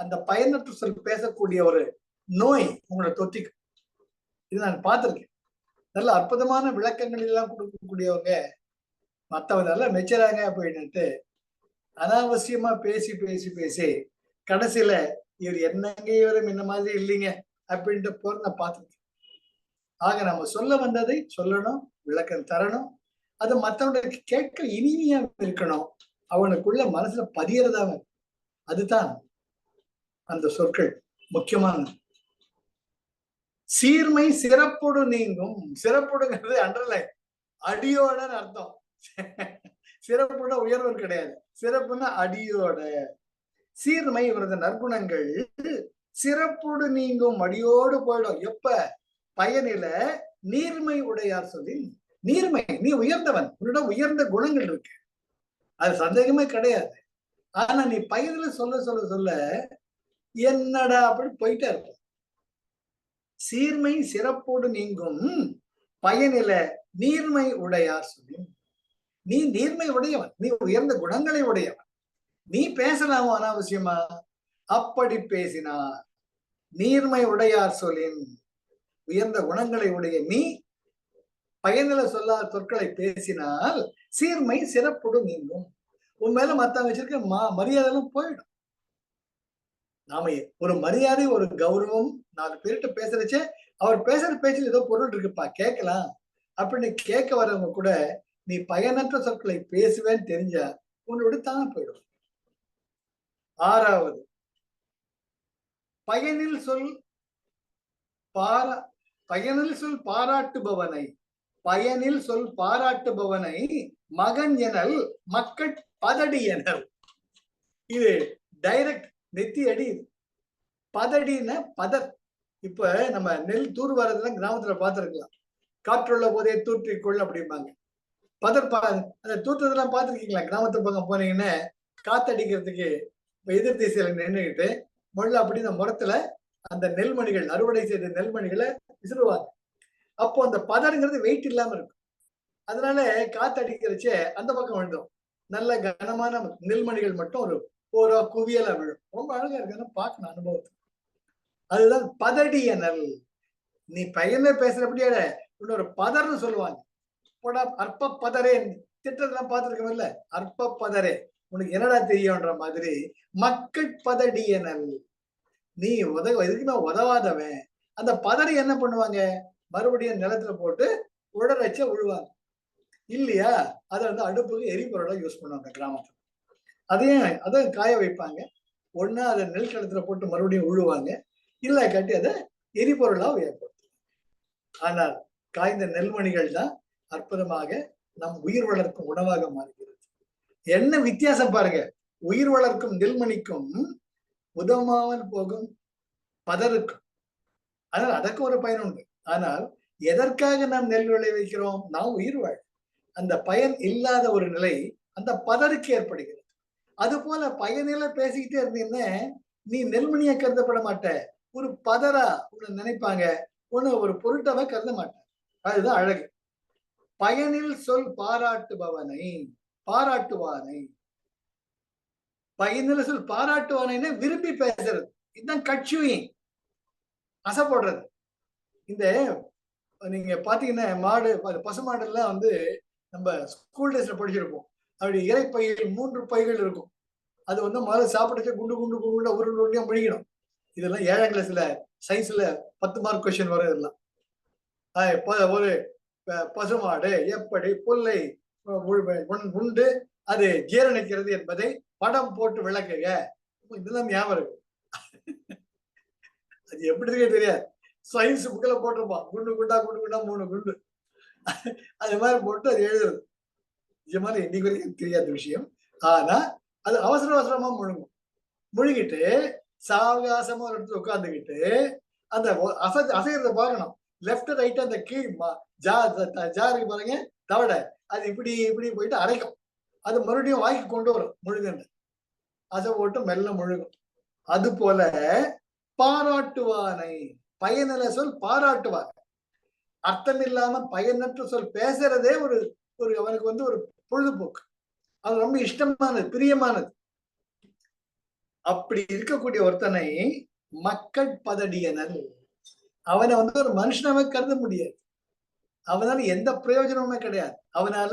அந்த பயனற்ற சொல் பேசக்கூடிய ஒரு நோய் உங்களை தொத்திக்கும். இது நான் பார்த்திருக்கேன். நல்ல அற்புதமான விளக்கங்கள் எல்லாம் கொடுக்கக்கூடியவங்க மற்றவங்க நல்லா மெச்சராங்க அப்படின்ட்டு அனாவசியமா பேசி பேசி பேசி கடைசியில இவர் என்னங்க இவரும் இந்த மாதிரி இல்லைங்க அப்படின்ட்டு போற நான் பார்த்திருக்கேன். ஆக நம்ம சொல்ல வந்ததை சொல்லணும், விளக்கம் தரணும், அது மற்றவங்களுக்கு கேட்க இனிமையா இருக்கணும், அவனுக்குள்ள மனசுல பதியறதாவ. அதுதான் அந்த சொற்கள் முக்கியமான. சீர்மை சிறப்போடு நீங்கும். சிறப்புடுங்கிறது அன்றலை அடியோட அர்த்தம். சிறப்புன்னா உயர்வு கிடையாது, சிறப்புன்னா அடியோட. சீர்மை இவரது நற்குணங்கள் சிறப்போடு நீங்கும் அடியோடு போயிடும். எப்ப? பயனில நீர்மை உடையார் சொல்லி. நீர்மை, நீ உயர்ந்தவன், உன்னிடம் உயர்ந்த குணங்கள் இருக்கு, அது சந்தேகமே கிடையாது. ஆனா நீ பயனில சொல்ல சொல்ல சொல்ல என்னடா அப்படி போயிட்டே இருக்க. சீர்மை சிறப்போடு நீங்கும் பயனில நீர்மை உடையார் சொல்லி. நீ நீர்மை உடையவன், நீ உயர்ந்த குணங்களை உடையவன், நீ பேசலாமோ அனாவசியமா? அப்படி பேசினார் நீர்மை உடையார் சொல்லின். உயர்ந்த குணங்களை உடைய நீ பயனில சொல்லாத சொற்களை பேசினால் சீர்மை சிறப்போடு நீங்கும். உன் மேல மத்தவங்க வச்சிருக்க மரியாதையும் போயிடும். நாம ஒரு மரியாதை, ஒரு கௌரவம், 4 பேர்கிட்ட பேசுறச்சே அவர் பேசுற பேச்சில் ஏதோ பொருள் இருக்குப்பா கேட்கலாம் அப்படின்னு கேட்க வரவங்க கூட நீ பயனற்ற சொற்களை பேசுவேன்னு தெரிஞ்சா உன்னோட தானே போயிடும். 6வது, பயனில் சொல் பாராட்டுபவனை, பயனில் சொல் பாராட்டுபவனை மகன் எனல் மக்கள் பதடி எனல். இது டைரக்ட் நெத்தி அடி. பதடின பதர். இப்ப நம்ம நெல் தூர் வரதுல கிராமத்துல பார்த்திருக்கலாம், காற்றுள்ள போதே தூற்றிக்கொள் அப்படிம்பாங்க. பதர் அந்த தூற்றுறதெல்லாம் பார்த்திருக்கீங்களா? கிராமத்து பக்கம் போனீங்கன்னா காத்தடிக்கிறதுக்கு எதிர் திசையில நின்றுகிட்டு முள்ள அப்படி இந்த முறத்துல அந்த நெல்மணிகள், அறுவடை செய்த நெல்மணிகளை விசிறுவாங்க. அப்போ அந்த பதறுங்கிறது வெயிட் இல்லாம இருக்கும், அதனால காத்தடிக்கிறச்சே அந்த பக்கம் விழுந்துடும். நல்ல கனமான நெல்மணிகள் மட்டும் ஒரு குவியலா விழும். ரொம்ப அழகா இருக்கு, பார்க்கணும் அனுபவத்தை. அதுதான் பதடிய நெல். நீ பையனே பேசுறபடியா இன்னொரு பதர்னு சொல்லுவாங்க. போடா அற்ப பதரே, திட்டத்தெல்லாம் பார்த்துருக்கோம்ல, அற்ப பதரே, உனக்கு என்னடா தெரியும்ன்ற மாதிரி. மக்கள் பதடிய நெல், நீ எதுக்குமே உதவாதவன். அந்த பதறி என்ன பண்ணுவாங்க? மறுபடியும் நிலத்துல போட்டு உடறச்ச விழுவாங்க இல்லையா? அதை வந்து அடுப்புக்கு எரிபொருளா யூஸ் பண்ணுவாங்க கிராமத்துல. அதையும் காய வைப்பாங்க. ஒன்னா அதை நெல் களத்துல போட்டு மறுபடியும் விழுவாங்க, இல்ல காட்டி அதை எரிபொருளா ஏற்படுத்தும். ஆனால் காய்ந்த நெல்மணிகள் தான் அற்புதமாக நம் உயிர் வளர்க்கும் உணவாக மாறுகிறது. என்ன வித்தியாசம் பாருங்க, உயிர் வளர்க்கும் நெல்மணிக்கும் உதவாமல் போகும் பதருக்கும். ஆனால் அதற்கு ஒரு பயன் உண்டு. ஆனால் எதற்காக நாம் நெல் விளை வைக்கிறோம்? நாம் உயிர் வாழ். அந்த பயன் இல்லாத ஒரு நிலை அந்த பதருக்கு ஏற்படுகிறது. அது போல பயனில பேசிக்கிட்டே இருந்தீங்கன்னா நீ நெல்மணியா கருதப்பட மாட்ட, ஒரு பதரா உன்னை நினைப்பாங்க, உன்னை ஒரு பொருட்டாவே கருத மாட்டேன். அதுதான் அழகு. பயனில் சொல் பாராட்டுபவனை, பாராட்டுவானை. பயனில சொல் பாராட்டுவானை விரும்பி பேசுறது, இதுதான் கட்சியும் அசைப்படுறது. இந்த நீங்க பாத்தீங்கன்னா மாடு, பசுமாடு எல்லாம் வந்து நம்ம ஸ்கூல் டேஸ்ல படிச்சிருப்போம். அப்படி இறைப்பையில் 3 பைகள் இருக்கும். அது வந்து முதல்ல சாப்பிட்டு குண்டு குண்டு குண்டு உருண்டையா முழிக்கணும். இதெல்லாம் 7ஆம் கிளாஸ்ல சயின்ஸ்ல 10 மார்க் கொஸ்டின் வரும். இதெல்லாம் ஒரு பசுமாடு எப்படி புல்லை உண்டு அது ஜீரணிக்கிறது என்பதை படம் போட்டு விளக்குக. இதெல்லாம் ஞாபகம் இருக்கு. அது எப்படி இருக்கே தெரியாது, சயின்ஸ் புக்கில் போட்டிருப்பான், குண்டு குண்டா 3 குண்டு அது மாதிரி போட்டு அது எழுதுறது. நிஜமான இன்னைக்கு வரைக்கும் தெரியாத விஷயம். ஆனா அது அவசர அவசரமா முழுங்கிட்டு சாவகாசமா ஒரு இடத்துல உட்கார்ந்துக்கிட்டு அந்த அசைறத பார்க்கணும். லெப்ட் ரைட் அந்த கீழ் ஜாருக்கு பாருங்க தவடை, அது இப்படி இப்படி போயிட்டு அரைக்கும். அது மறுபடியும் வாய்க்கு கொண்டு வரும் முழுங்கன்னு, அதை போட்டு மெல்ல முழுகும். அது போல பாராட்டுவானை, பயனில சொல் பாராட்டுவார். அர்த்தம் இல்லாம பயனற்ற சொல் பேசுறதே ஒரு அவனுக்கு வந்து ஒரு பொழுதுபோக்கு. அது ரொம்ப இஷ்டமானது, பிரியமானது. அப்படி இருக்கக்கூடிய ஒருத்தனை மக்கள் பதடியனல், அவனை வந்து ஒரு மனுஷனாவே கருத முடியாது. அவனால எந்த பிரயோஜனமுமே கிடையாது. அவனால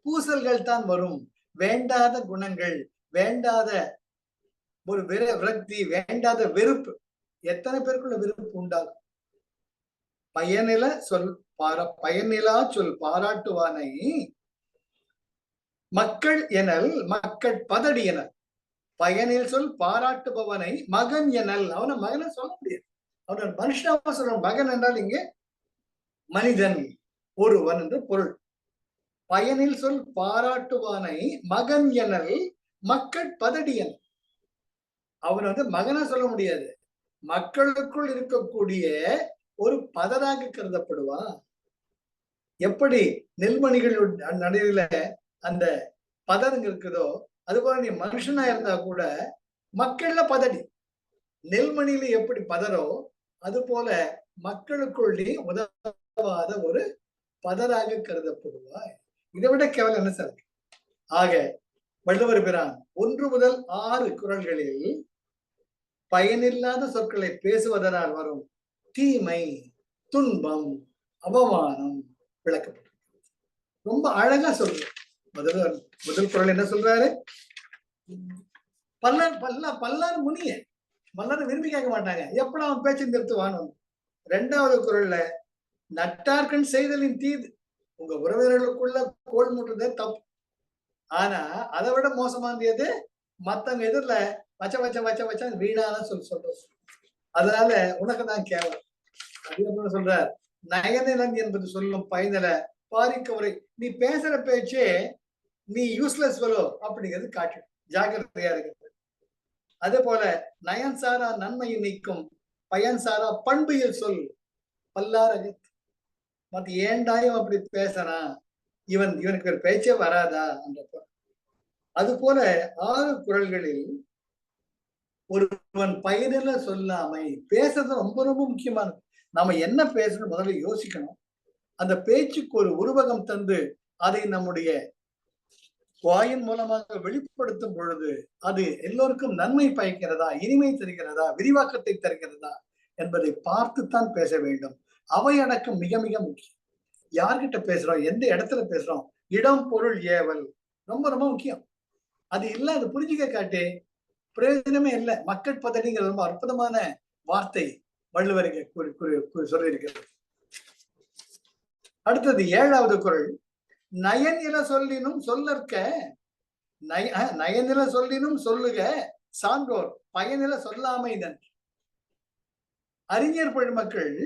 பூசல்கள் தான் வரும், வேண்டாத குணங்கள், வேண்டாத ஒரு விரக்தி, வேண்டாத வெறுப்பு. எத்தனை பேருக்குள்ள வெறுப்பு உண்டாகும்? பயனில சொல் பயனிலா சொல் பாராட்டுவானை மக்கள் எனல் மக்கள் பதடி எனல். பயனில் சொல் பாராட்டுபவனை மகன் எனல், அவனை மகனை சொல்ல முடியாது, அவனை மனுஷனாவா சொல்லணும். மகன் என்றால் இங்கே மனிதன், ஒருவன் என்று பொருள். பயனில் சொல் பாராட்டுவானை மகன் எனல் மக்கள் பதடியன். அவன் மகனா சொல்ல முடியாது, மக்களுக்குள் இருக்கக்கூடிய ஒரு பதராக கருதப்படுவான். எப்படி நெல்மணிகள் நடுவில் அந்த பதருங்க இருக்குதோ அதுபோல நீ மனுஷனா இருந்தா கூட மக்கள்ல பதடி. நெல்மணியில எப்படி பதறோ அது போல மக்களுக்குள் நீ உதவாத ஒரு பதராக கருதப்படுவாய். இதை விட கேவலம் என்ன சார்? ஆக வள்ளுவர் பிரான் 1 முதல் 6 குறள்களில் பயனில்லாத சொற்களை பேசுவதனால் வரும் தீமை, துன்பம், அவமானம் விளக்கப்பட்டிருக்கு. ரொம்ப அழகா சொல்ற. முதல் குறள் என்ன சொல்றாரு? பல்லார் முனிய மல்லரை விரும்பி கேட்க மாட்டாங்க, எப்படா அவன் பேச்சு நிறுத்துவான். 2வது குறள்ல நட்டார்கண் செய்தலின் தீது, உங்க உறவினர்களுக்குள்ள கோல் மூட்டுறதே தப்பு. ஆனா அதை விட மோசமானது மத்தவங்க எதிரில வச்ச வீணான சொல்றோம். அதனால உனக்கு தான் கேவலம். அது சொல்றார், நயனிலன் என்பது சொல்லும் பயனில பாரிக்கவரை. நீ பேசுற பேச்சே நீ யூஸ்லெஸ் ஃபெலோ அப்படிங்கிறது காட்டு, ஜாக்கிரதையா இருக்கிறது. அதே போல நயன் சாரா நன்மையை நீக்கும் பயன் சாரா பண்பியல் சொல் பல்லாரக. மத்த ஏண்டாயும் அப்படி பேசனா, இவனுக்கு ஒரு பேச்சே வராதா என்றப்ப. அது போல 6 குறள்களில் ஒருவன் பயனில சொல்லாமை பேசுறது ரொம்ப ரொம்ப முக்கியமானது. நாம என்ன பேசணும் முதல்ல யோசிக்கணும். அந்த பேச்சுக்கு ஒரு உருவகம் தந்து அதை நம்முடைய வாயின் மூலமாக வெளிப்படுத்தும் பொழுது அது எல்லோருக்கும் நன்மை பயக்கிறதா, இனிமை தருகிறதா, விரிவாக்கத்தை தருகிறதா என்பதை பார்த்துத்தான் பேச வேண்டும். அவை அடக்கம் மிக மிக முக்கியம். யார்கிட்ட பேசுறோம், எந்த இடத்துல பேசுறோம், இடம் பொருள் ஏவல் ரொம்ப ரொம்ப முக்கியம். அது இல்ல, அது புரிஞ்சுக்க காட்டி பிரயோஜனமே இல்லை. மக்கள் பதடிங்கிற ரொம்ப அற்புதமான வார்த்தை வள்ளுவருக்கு சொல்லி இருக்கிறது. அடுத்தது 7வது குறள், நயனில சொல்லினும் சொல்லற்க நயனில சொல்லினும் சொல்லுக சான்றோர் பயனில சொல்லாமை நன்றி. அறிஞர் பெருமக்கள்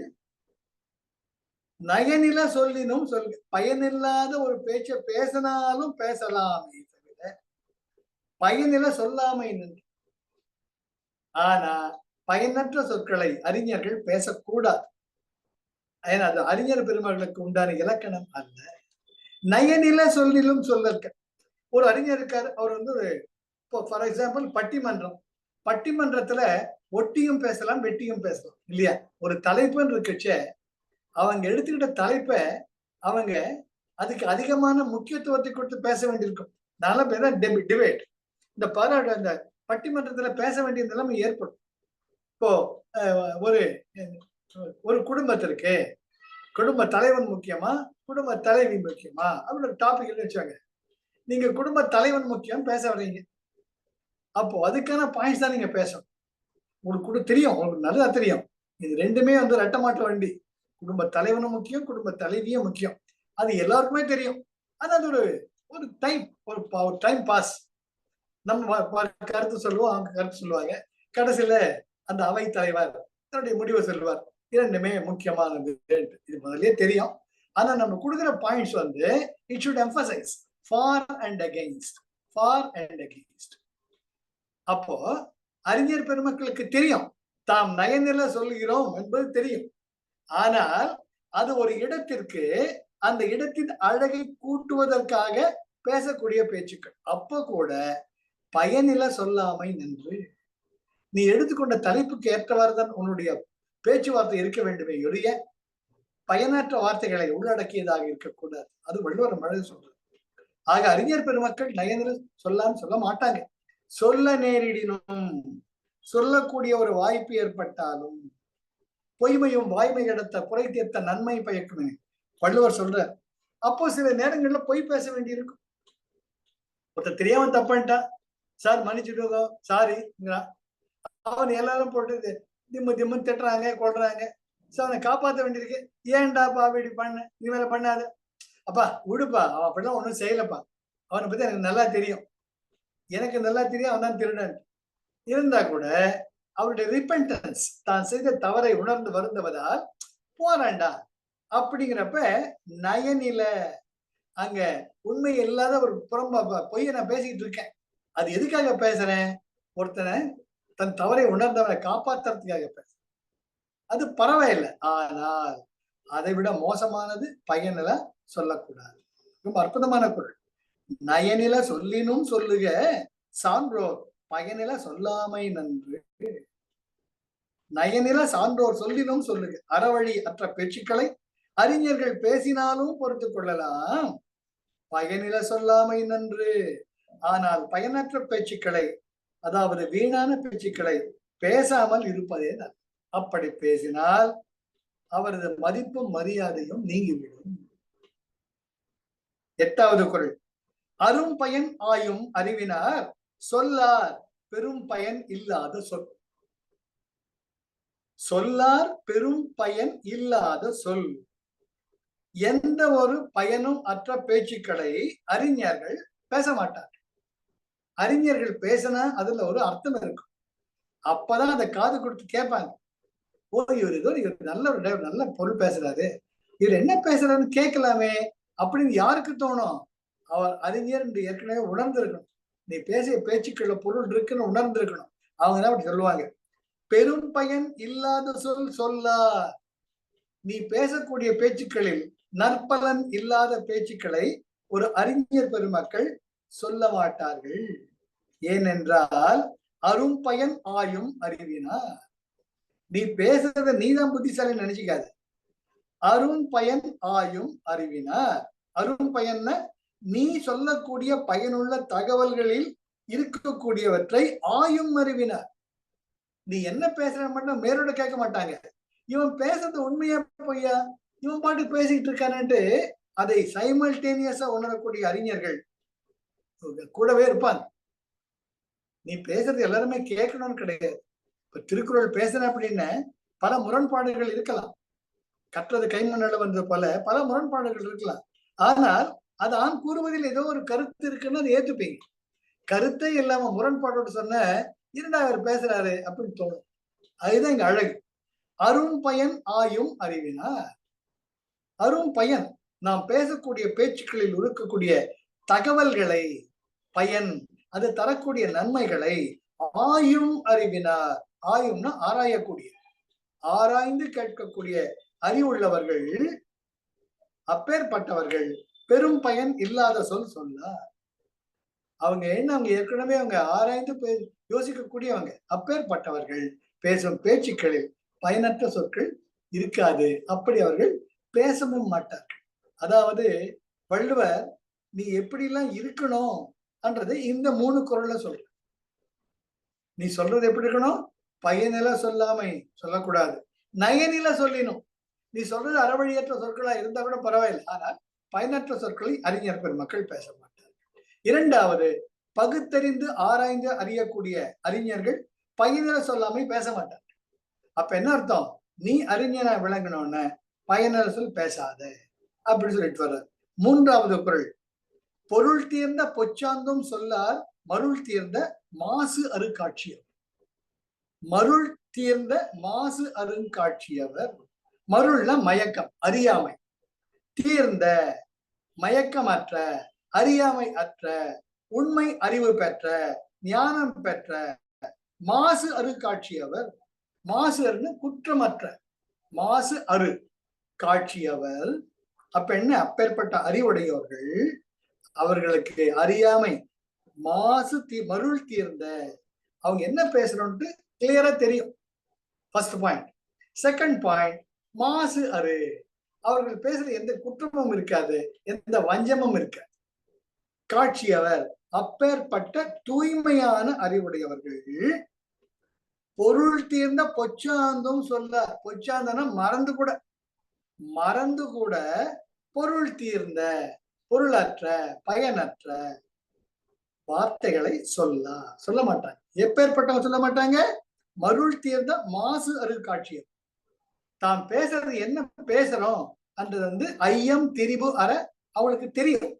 நயனில சொல்லினும் சொல்லுக, பயனில்லாத ஒரு பேச்சை பேசினாலும் பேசலாமே தவிர பயனில சொல்லாமை நன்றி. ஆனா பயனற்ற சொற்களை அறிஞர்கள் பேசக்கூடாது. ஏன்னா அது அறிஞர் பெருமக்களுக்கு உண்டான இலக்கணம் அல்ல. நயனில சொல்லிலும் சொல்லற்க. ஒரு அறிஞர் இருக்காரு, அவர் இப்போ ஃபார் எக்ஸாம்பிள் பட்டிமன்றத்துல ஒட்டியும் பேசலாம் வெட்டியும் பேசலாம் இல்லையா? ஒரு தலைப்புன்னு இருக்கச்ச அவங்க எடுத்துக்கிட்ட தலைப்பை அவங்க அதுக்கு அதிகமான முக்கியத்துவத்தை கொடுத்து பேச வேண்டியிருக்கும். நல்ல பேர் தான் டிபேட். இந்த பாராட்டு அந்த பட்டிமன்றத்துல பேச வேண்டிய நிலைமை ஏற்படும். இப்போ ஒரு குடும்பத்திற்கு குடும்ப தலைவன் முக்கியமா, குடும்ப தலைவி முக்கியமா அப்படின்னு டாபிக் வச்சாங்க. நீங்க குடும்ப தலைவன் முக்கியம் பேச வர்றீங்க, அப்போ அதுக்கான பாயிண்ட்ஸ் தான் நீங்க பேசணும். உங்களுக்கு கூட தெரியும், உங்களுக்கு நல்லா தெரியும், இது ரெண்டுமே ரெட்ட மாட்டு வண்டி. குடும்ப தலைவனும் முக்கியம், குடும்ப தலைவியும் முக்கியம். அது எல்லாருக்குமே தெரியும். ஆனா அது ஒரு டைம் ஒரு டைம் பாஸ். நம்ம கருத்து சொல்லுவோம், அவங்க கருத்து சொல்லுவாங்க. கடைசியில அந்த அவை தலைவர் தன்னுடைய முடிவை சொல்லுவார். இரண்டுமே முக்கியமானது, இது முதலே தெரியும். ஆனா நம்ம கொடுக்குற points it should emphasise for and against, for and against. அப்போ அறிஞர் பெருமக்களுக்கு தெரியும் தாம் நயனில சொல்லுகிறோம் என்பது தெரியும். ஆனால் அது ஒரு இடத்திற்கு அந்த இடத்தின் அழகை கூட்டுவதற்காக பேசக்கூடிய பேச்சுக்கள். அப்போ கூட பயனில சொல்லாமை நன்று. நீ எடுத்துக்கொண்ட தலைப்புக்கு ஏற்றவாறு தான் உன்னுடைய பேச்சுவார்த்தை இருக்க வேண்டுமே ஒழிய பயனற்ற வார்த்தைகளை உள்ளடக்கியதாக இருக்கக்கூடாது. அது வள்ளுவர் மழை சொல்றது. ஆக அறிஞர் பெருமக்கள் நயனில சொல்லான்னு சொல்ல மாட்டாங்க. சொல்ல நேரிடினும், சொல்லக்கூடிய ஒரு வாய்ப்பு ஏற்பட்டாலும் பொய்மையும் வாய்மை எடுத்த புரை தீர்த்த நன்மை பயக்குமே வள்ளுவர் சொல்ற. அப்போ சில நேரங்கள்ல பொய் பேச வேண்டி இருக்கும். ஒருத்தர் தெரியாம தப்பான்ட்டான், சார் மன்னிச்சுடுங்க சாரி, அவன் எல்லாரும் போட்டு திம்மு திட்டுறாங்க கொள்றாங்க. சோ அவனை காப்பாற்ற வேண்டியிருக்கு. ஏன்டாப்பா அப்படி பண்ண, நீ மேல பண்ணாத, அப்பா விடுப்பா, அவன் அப்படிலாம் ஒண்ணும் செய்யலப்பா, அவனை பத்தி எனக்கு நல்லா தெரியும், அவன் தான் திருடன் இருந்தா கூட அவருடைய ரிப்பென்டன்ஸ், தான் செய்த தவறை உணர்ந்து வருந்துவதால் போராண்டா அப்படிங்கிறப்ப நயனில அங்க உண்மை இல்லாத ஒரு பொய்யை நான் பேசிக்கிட்டு இருக்கேன். அது எதுக்காக பேசுறேன்? ஒருத்தனை தன் தவறை உணர்ந்தவனை காப்பாத்துறதுக்காக பேசுறேன். அது பரவாயில்லை. ஆனால் அதை விட மோசமானது பயனில சொல்லக்கூடாது. ரொம்ப அற்புதமான குரல். நயனில சொல்லினும் சொல்லுக சான்றோர் பயனில சொல்லாமை நன்று. நயனில சான்றோர் சொல்லினும் சொல்லுக. அறவழி அற்ற பேச்சுக்களை அறிஞர்கள் பேசினாலும் பொறுத்துக் கொள்ளலாம், பயனில சொல்லாமை நன்று. ஆனால் பயனற்ற பேச்சுக்களை, அதாவது வீணான பேச்சுக்களை பேசாமல் இருப்பதே நல்லது. அப்படி பேசினால் அவரது மதிப்பும் மரியாதையும் நீங்கிவிடும். 8வது குறள். அரும் பயன் ஆயும் அறிவினார் சொல்லார் பெரும் பயன் இல்லாத சொல். சொல்லார் பெரும் பயன் இல்லாத சொல். எந்த ஒரு பயனும் அற்ற பேச்சுக்களை அறிஞர்கள் பேச மாட்டார். அறிஞர்கள் பேசினா அதுல ஒரு அர்த்தம் இருக்கும். அப்பதான் அதை காது கொடுத்து கேட்பாங்க. ஓ, இவர் நல்ல பொருள் பேசுறாரு, இவர் என்ன பேசுறாருன்னு கேட்கலாமே அப்படின்னு யாருக்கு தோணும்? அவர் அறிஞர் என்று ஏற்கனவே உணர்ந்திருக்கணும். நீ பேசிய பேச்சுக்கள பொருள் இருக்குன்னு உணர்ந்திருக்கணும். அவங்க தான் அப்படி சொல்லுவாங்க. பெரும் பயன் இல்லாத சொல் சொல்லார். நீ பேசக்கூடிய பேச்சுக்களில் நற்பலன் இல்லாத பேச்சுக்களை ஒரு அறிஞர் பெருமக்கள் சொல்ல மாட்டார்கள். ஏனென்றால் அரும் பயன் ஆயும் அறிவினார். நீ பேசுறத நீதான் புத்திசாலி நினைச்சுக்காத. அரும் பயன் ஆயும் அறிவினார். அரும் பயன் நீ சொல்லக்கூடிய பயனுள்ள தகவல்களில் இருக்கக்கூடியவற்றை ஆயும் அறிவினார். நீ என்ன பேசுற மட்டும் மேலோட கேட்க மாட்டாங்க. இவன் பேசுறது உண்மையா பொய்யா, இவன் பாட்டு பேசிட்டு இருக்கானு அதை சைமல்டேனியஸா உணரக்கூடிய அறிஞர்கள் கூடவே இருப்பாங்க. நீ பேசுறது எல்லாருமே கேட்கணும்னு கிடையாது. இப்ப திருக்குறள் பேசுற அப்படின்னு பல முரண்பாடுகள் இருக்கலாம். கற்றது கைமண்ணள வந்த பல முரண்பாடுகள் இருக்கலாம். ஆனால் அது ஆண் கூறுவதில் ஏதோ ஒரு கருத்து இருக்குன்னு அதை ஏத்துப்பீங்க. கருத்தே இல்லாம முரண்பாடோடு சொன்ன இரண்டா அவர் பேசுறாரு அப்படின்னு தோணும். அதுதான் இங்க அழகு. அரும் பயன் ஆயும் அறிவினார். அரும் பயன் நாம் பேசக்கூடிய பேச்சுக்களில் இருக்கக்கூடிய தகவல்களை, பயன் அது தரக்கூடிய நன்மைகளை ஆயும் அறிவினார். ஆயும்னா ஆராயக்கூடிய, ஆராய்ந்து கேட்கக்கூடிய அறிவுள்ளவர்கள், அப்பேற்பட்டவர்கள் பெரும் பயன் இல்லாத சொல் சொல்லார். அவங்க ஏற்கனவே அவங்க ஆராய்ந்து யோசிக்கக்கூடியவங்க. அப்பேற்பட்டவர்கள் பேசும் பேச்சுக்களில் பயனற்ற சொற்கள் இருக்காது. அப்படி அவர்கள் பேசவும் மாட்டார்கள். அதாவது வள்ளுவர் நீ எப்படிலாம் இருக்கணும் என்றது இந்த 3 குறள்ல சொல்ற. நீ சொல்றது எப்படி இருக்கணும்? பயனில சொல்லாமை சொல்லக்கூடாது, நயனில சொல்லினும். நீ சொல்றது அறவழியற்ற சொற்களா இருந்தா கூட பரவாயில்லை, ஆனால் பயனற்ற சொற்களை அறிஞர் பெருமக்கள் பேச மாட்டார்கள். 2வது, பகுத்தறிந்து ஆராய்ந்து அறியக்கூடிய அறிஞர்கள் பயனில சொல்லாமை பேச மாட்டார்கள். அப்ப என்ன அர்த்தம்? நீ அறிஞனா விளங்கணும்னு பயனில சொல் பேசாத அப்படின்னு சொல்லிட்டு வர்ற. 3வது குறள். பொருள் தீர்ந்த பொச்சாந்தும் சொல்லார் மருள் தீர்ந்த மாசு அருங்காட்சியவர். மருள் தீர்ந்த மாசு அருங்காட்சியவர். மருள்னா மயக்கம், அறியாமை. தீர்ந்த மயக்கமற்ற, அறியாமை அற்ற, உண்மை அறிவு பெற்ற, ஞானம் பெற்ற மாசு அருங்காட்சியவர். மாசு அருன்னு குற்றமற்ற, மாசு அரு காட்சியவர். அப்ப என்ன? அப்பேற்பட்ட அறிவுடையவர்கள், அவர்களுக்கு அறியாமை மாசு மருள் தீர்ந்த, அவங்க என்ன பேசணும்ட்டு கிளியரா தெரியும். First point. செகண்ட் பாயிண்ட், மாசு அரு, அவர்கள் பேசுற எந்த குற்றமும் இருக்காது, எந்த வஞ்சமும் இருக்காது. காட்சியவர், அப்பேற்பட்ட தூய்மையான அறிவுடையவர்கள். பொருள் தீர்ந்த பொச்சாந்தும் சொல்ல, பொச்சாந்தன மறந்து கூட பொருள் தீர்ந்த, பொருளற்ற, பயனற்ற வார்த்தைகளை சொல்ல மாட்டாங்க. எப்பேற்பட்டவங்க சொல்ல மாட்டாங்க? மருள் தீர்ந்த மாசு அருங்காட்சியர். தான் பேசுறது என்ன பேசுறோம் என்றது ஐயம் திரிபு அற அவளுக்கு தெரியும்.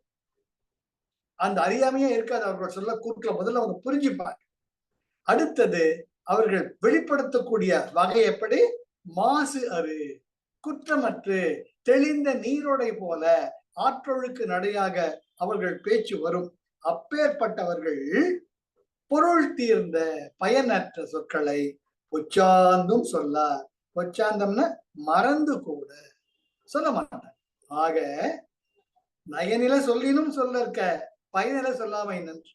அந்த அறியாமையே இருக்காது. அவர்கள் சொல்ல கூட்டுல முதல்ல அவங்க புரிஞ்சுப்பாங்க. அடுத்தது, அவர்கள் வெளிப்படுத்தக்கூடிய வகை எப்படி? மாசு அரு, குற்றமற்று தெளிந்த நீரோடை போல ஆற்றொழுக்கு நடையாக அவர்கள் பேச்சு வரும். அப்பேற்பட்டவர்கள் பொருள் தீர்ந்த பயனற்ற சொற்களை பொச்சாந்தும் சொல்லார். பொச்சாந்தம்னா மறந்து கூட சொல்ல மாட்டார். ஆக நயனில சொல்லினும் சொல்ல இருக்க பயனில சொல்லாம நன்று.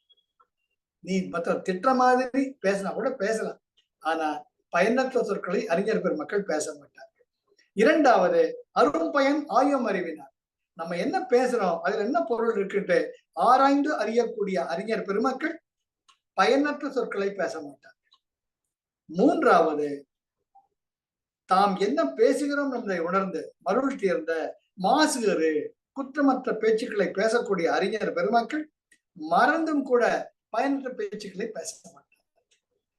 நீ மற்ற திட்ட மாதிரி பேசினா கூட பேசலாம், ஆனா பயனற்ற சொற்களை அறிஞர் பெருமக்கள் பேச மாட்டார்கள். இரண்டாவது, அரும் பயன் ஆயம் அறிவினார். நம்ம என்ன பேசுறோம், அதுல என்ன பொருள் இருக்குன்ட்டு ஆராய்ந்து அறியக்கூடிய அறிஞர் பெருமக்கள் பயனற்ற சொற்களை பேச மாட்டார். மூன்றாவது, தாம் என்ன பேசுகிறோம் என்பதை உணர்ந்து மருள் தீர்ந்த மாசுகரு குற்றமற்ற பேச்சுக்களை பேசக்கூடிய அறிஞர் பெருமக்கள் மறந்தும் கூட பயனற்ற பேச்சுக்களை பேச மாட்டார்.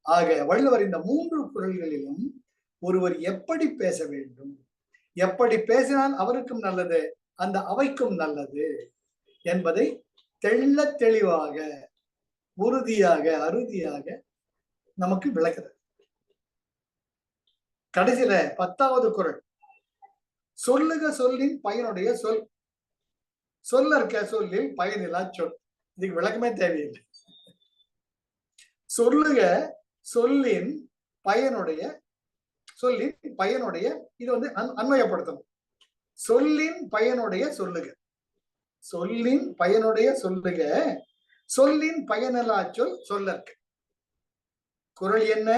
ஆக வள்ளுவர் இந்த 3 குறள்களிலும் ஒருவர் எப்படி பேச வேண்டும், எப்படி பேசினால் அவருக்கும் நல்லது, அந்த அவைக்கும் நல்லது என்பதை தெள்ள தெளிவாக உறுதியாக அறுதியாக நமக்கு விளக்குறது. கடைசியில 10வது குறள், சொல்லுக சொல்லின் பயனுடைய சொல். சொல்ல இருக்க சொல்லில் பயனில்லா சொல். இதுக்கு விளக்கமே தேவையில்லை. சொல்லுக சொல்லின் பயனுடைய இது வந்து அன்வயப்படுத்தணும். சொல்லின் பயனுடைய சொல்லுக, சொல்லின் பயனுடைய சொல்லுக, சொல்லின் பயனில்லா சொல் சொல்லற்க. குறள் என்ன?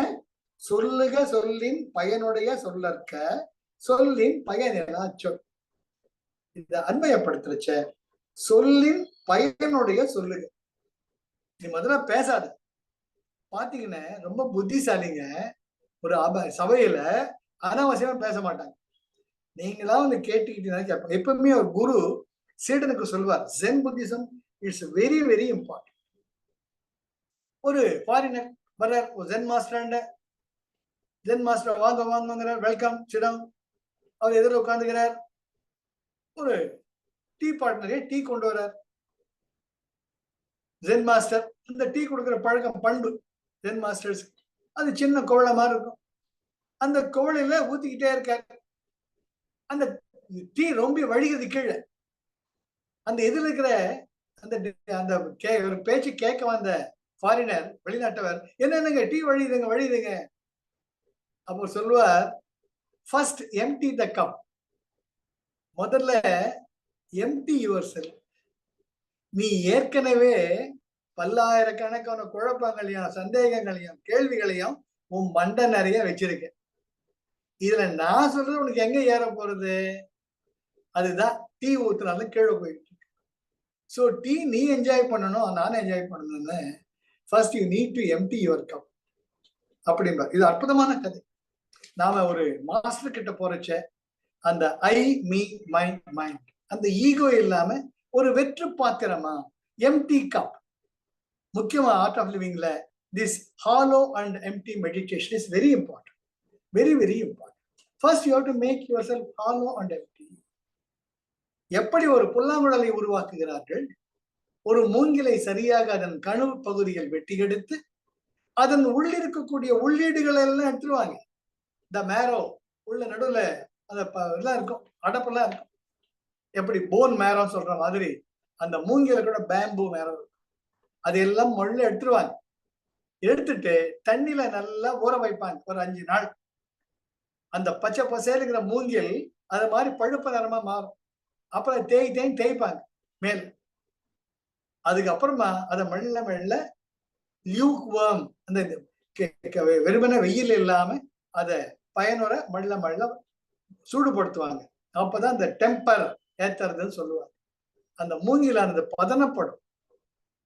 சொல்லுக சொல்லின் பயனுடைய சொல்லற்க, சொல்லின் பயனில்லா சொல். இத அன்வயப்படுத்துறச்ச சொல்லின் பயனுடைய சொல்லுக. நீ முதல்ல பேசாத. பாத்தீங்கன்னா ரொம்ப புத்திசாலிங்க ஒரு சபையில அனாவசியமா பேச மாட்டாங்க. நீங்களா வந்து கேட்டுக்கிட்டீங்கன்னா கேட்பாங்க. எப்பவுமே ஒரு குரு சீடனுக்கு சொல்வார், Zen Buddhism it's very very important. ஒரு ஃபாரினர் வர்றார், ஒரு ஜென் மாஸ்டர் வாங்க வாங்குறார், வெல்கம் சிடம். அவர் எதிர உட்கார்ந்துக்கிறார். ஒரு டீ பார்ட்னரே டீ கொண்டு வர்றார் ஜென் மாஸ்டர். இந்த டீ கொடுக்குற பழக்கம் பண்பு ஜென் மாஸ்டர்ஸ். அது சின்ன குவளை மாதிரி இருக்கும். அந்த குவளையில ஊத்திக்கிட்டே இருக்காரு. அந்த டீ ரொம்ப வழிகிறது கீழே. அந்த எதிர இருக்கிற அந்த ஒரு பேச்சு கேட்க வந்த ஃபாரினர், வெளிநாட்டவர், என்னங்க டீ வழியுதுங்க. அப்போ சொல்லுவார், ஃபர்ஸ்ட் எம்டி த கப். முதல்ல எம்டி யுவர் செல்ஃப். நீ ஏற்கனவே பல்லாயிரக்கணக்கான குழப்பங்களையும் சந்தேகங்களையும் கேள்விகளையும் உன் மண்டை நிறைய வச்சிருக்க. இதுல நான் சொல்றது உனக்கு எங்க ஏற போறது? அதுதான் டீ ஊத்துனாலும் கீழே போயிட்டு. ஸோ டீ நீ என்ஜாய் பண்ணணும், நானும் என்ஜாய் பண்ணணும்னு first you need to empty your cup அப்படின்பா. இது அற்புதமான கதை. நாம ஒரு மாஸ்டர் கிட்ட போறச்ச அந்த ஐ மீ மைண்ட் அந்த ஈகோ இல்லாம ஒரு வெற்று பாத்திரமா, எம்டி கப். முக்கியமா ஆர்ட் ஆஃப் லிவிங்ல this hollow and empty meditation is very important, very very important. First you have to make yourself hollow and empty. எப்படி ஒரு புல்லாங்குழலை உருவாக்குகிறார்கள்? ஒரு மூங்கிலை சரியாக அதன் கணு பகுதியில் வெட்டி எடுத்து அதன் உள்ளிருக்கக்கூடிய உள்ளீடுகள் எல்லாம் எடுத்துருவாங்க. இந்த மேரோ உள்ள நடுவுல அந்த எல்லாம் இருக்கும், அடப்பெல்லாம் இருக்கும். எப்படி போன் மேரோ சொல்ற மாதிரி அந்த மூங்கில கூட பேம்பு மேரோ இருக்கும். அதையெல்லாம் முள்ள எடுத்துருவாங்க. எடுத்துட்டு தண்ணியில நல்லா ஊற வைப்பாங்க ஒரு 5 நாள். அந்த பச்சை பசேலுங்கிற மூங்கில் அது மாதிரி பழுப்பு நிறமா மாறும். அப்புறம் தேய்ப்பாங்க மேல். அதுக்கப்புறமா அதை மெல்ல லியூக்வார்ம், அந்த வெறுமன வெயில் இல்லாம அதை பயனுற மெல்ல சூடுபடுத்துவாங்க. அப்பதான் அந்த டெம்பர் ஏத்துறதுன்னு சொல்லுவாங்க. அந்த மூங்கிலானது பதனப்படும்.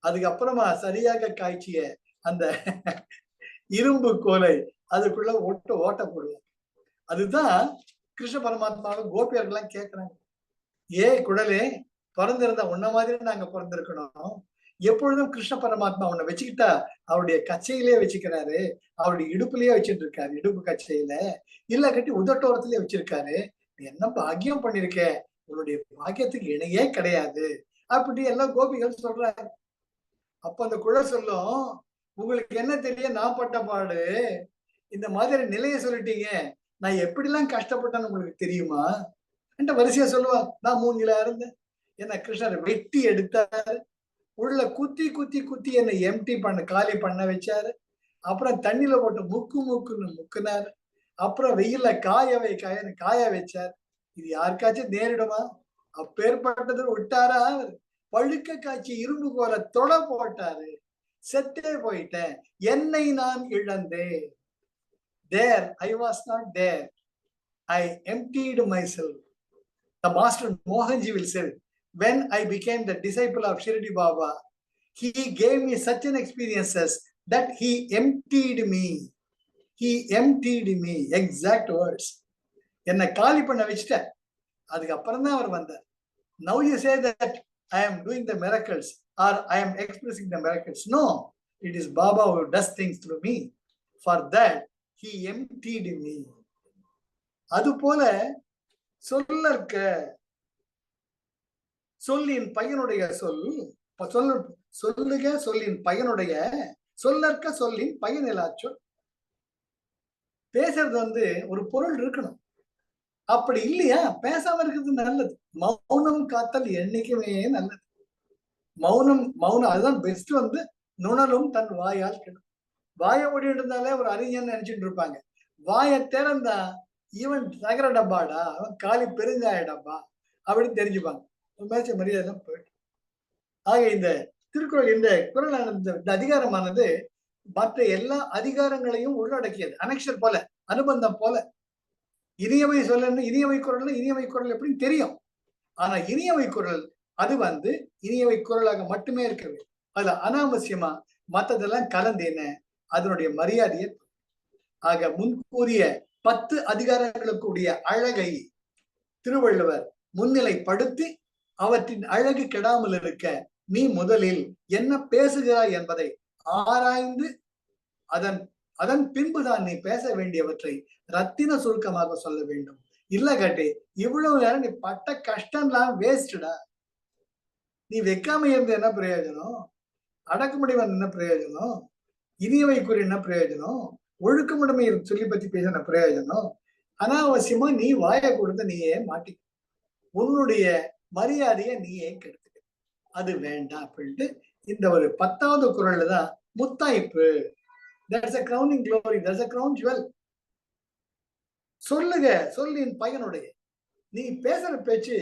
அதுக்கப்புறமா சரியாக காய்ச்சிய அந்த இரும்பு கோலை அதுக்குள்ள ஓட்ட போடுவாங்க. அதுதான் கிருஷ்ண பரமாத்மாவை கோபியர்கள்லாம் கேட்கிறாங்க, குடலே பிறந்திருந்தா உன்ன மாதிரி நாங்க பிறந்திருக்கணும். எப்பொழுதும் கிருஷ்ண பரமாத்மா உன்னை வச்சுக்கிட்டா அவருடைய கச்சையிலே வச்சுக்கிறாரு, அவருடைய இடுப்புலயே வச்சுட்டு இருக்காரு, இடுப்பு கச்சையில இல்ல கட்டி உதட்டோரத்திலே வச்சிருக்காரு. என்ன பாக்கியம் பண்ணிருக்க, உன்னுடைய பாக்கியத்துக்கு இணையே கிடையாது அப்படி எல்லாம் கோபிகள் சொல்றாங்க. அப்ப அந்த குழல் சொல்லும், உங்களுக்கு என்ன தெரியும் நான் பட்ட பாடு, இந்த மாதிரி நிலையை சொல்லிட்டீங்க, நான் எப்படிலாம் கஷ்டப்பட்டேன்னு உங்களுக்கு தெரியுமா? வரிசையா சொல்லுவா. நான் மூங்கிலா இருந்தேன், என்ன கிருஷ்ணர் வெட்டி எடுத்தாரு, உள்ள குத்தி குத்தி குத்தி என்னை எம்டி பண்ண காலி பண்ண வச்சாரு. அப்புறம் தண்ணியில போட்டு முக்குன்னு முக்குனாரு. அப்புறம் வெயில்ல காய வச்சார். இது யாருக்காச்சும் நேரிடுமா? அப்பேற்பட்டது விட்டாரா அவர்? பழுக்க காய்ச்சி இரும்பு போல தொட போட்டாரு. செத்தே போயிட்டேன், என்னை நான் இழந்தேன். There I was not there. I emptied myself. The master Mohanji will say, when I became the disciple of Shirdi Baba, he gave me such an experiences that he emptied me. He emptied me. Exact words. என்னை காலி பண்ண வச்சுட்டார். அதுக்கப்புறம் தான் அவர் வந்தார். Now you say that I am doing the miracles or I am expressing the miracles. No, it is Baba who does things through me. For that, he emptied me. அது போல சொல்லற்க சொல்லின் பையனுடைய சொல்லுக சொல்லின் பையனுடைய சொல்லற்க சொல்லின் பயனிலாச்சொல். பேசுறது ஒரு பொருள் இருக்கணும். அப்படி இல்லையா பேசாம இருக்கிறது நல்லது. மௌனம் காத்தல் என்னைக்குமே நல்லது. மௌனம் அதுதான் பெஸ்ட். நுணலும் தன் வாயால் கெடும். வாயை ஓடி இருந்தாலே ஒரு அறிஞன் நினைச்சிட்டு இருப்பாங்க. வாயை திறந்தா இவன் தகர டப்பாடா, அவன் காலி பெருங்காய டப்பா அப்படின்னு தெரிஞ்சுப்பாங்க. மரியாதை போயிட்டு. ஆக இந்த திருக்குறள், இந்த குறளானது, இந்த அதிகாரமானது மற்ற எல்லா அதிகாரங்களையும் உள்ளடக்கியது. அனெக்ஷர் போல, அனுபந்தம் போல. இனியவை சொல்லணும், இனியவை குரல் எப்படின்னு தெரியும். ஆனா இனியவை குரல் அது இனியவை குரலாக மட்டுமே இருக்க வேண்டும். அதுல அனாவசியமா மற்றதெல்லாம் கலந்து என்ன அதனுடைய மரியாதையை. ஆக முன்கூறிய 10 அதிகாரங்களுக்குரிய அழகை திருவள்ளுவர் முன்னிலைப்படுத்தி அவற்றின் அழகு கெடாமல் இருக்க நீ முதலில் என்ன பேசுகிறாய் என்பதை ஆராய்ந்து அதன் பின்புதான் நீ பேச வேண்டியவற்றை ரத்தின சுருக்கமாக சொல்ல வேண்டும். இல்ல கட்டி இவ்வளவு நேரம் நீ பட்ட கஷ்டம்லாம் வேஸ்டா. நீ வைக்காம இருந்து என்ன பிரயோஜனம்? அடக்குமுடிவன் என்ன பிரயோஜனம்? இனியவை கூறி என்ன பிரயோஜனம்? ஒழுக்கமுடைமை சொல்லி பத்தி பேச பிரயோஜனம்? அனாவசியமா நீ வாயை கொடுத்து நீயே மாட்டி உன்னுடைய மரியாதையை நீயே கெடுத்துக்க. அது வேண்டாம் அப்படின்ட்டு இந்த ஒரு 10வது குறள்ல தான் முத்தாய்ப்பு. That's a crowning glory. That's a crown jewel. சொல்லுக சொல்லின் பயனுடைய. நீ பேசுற பேச்சு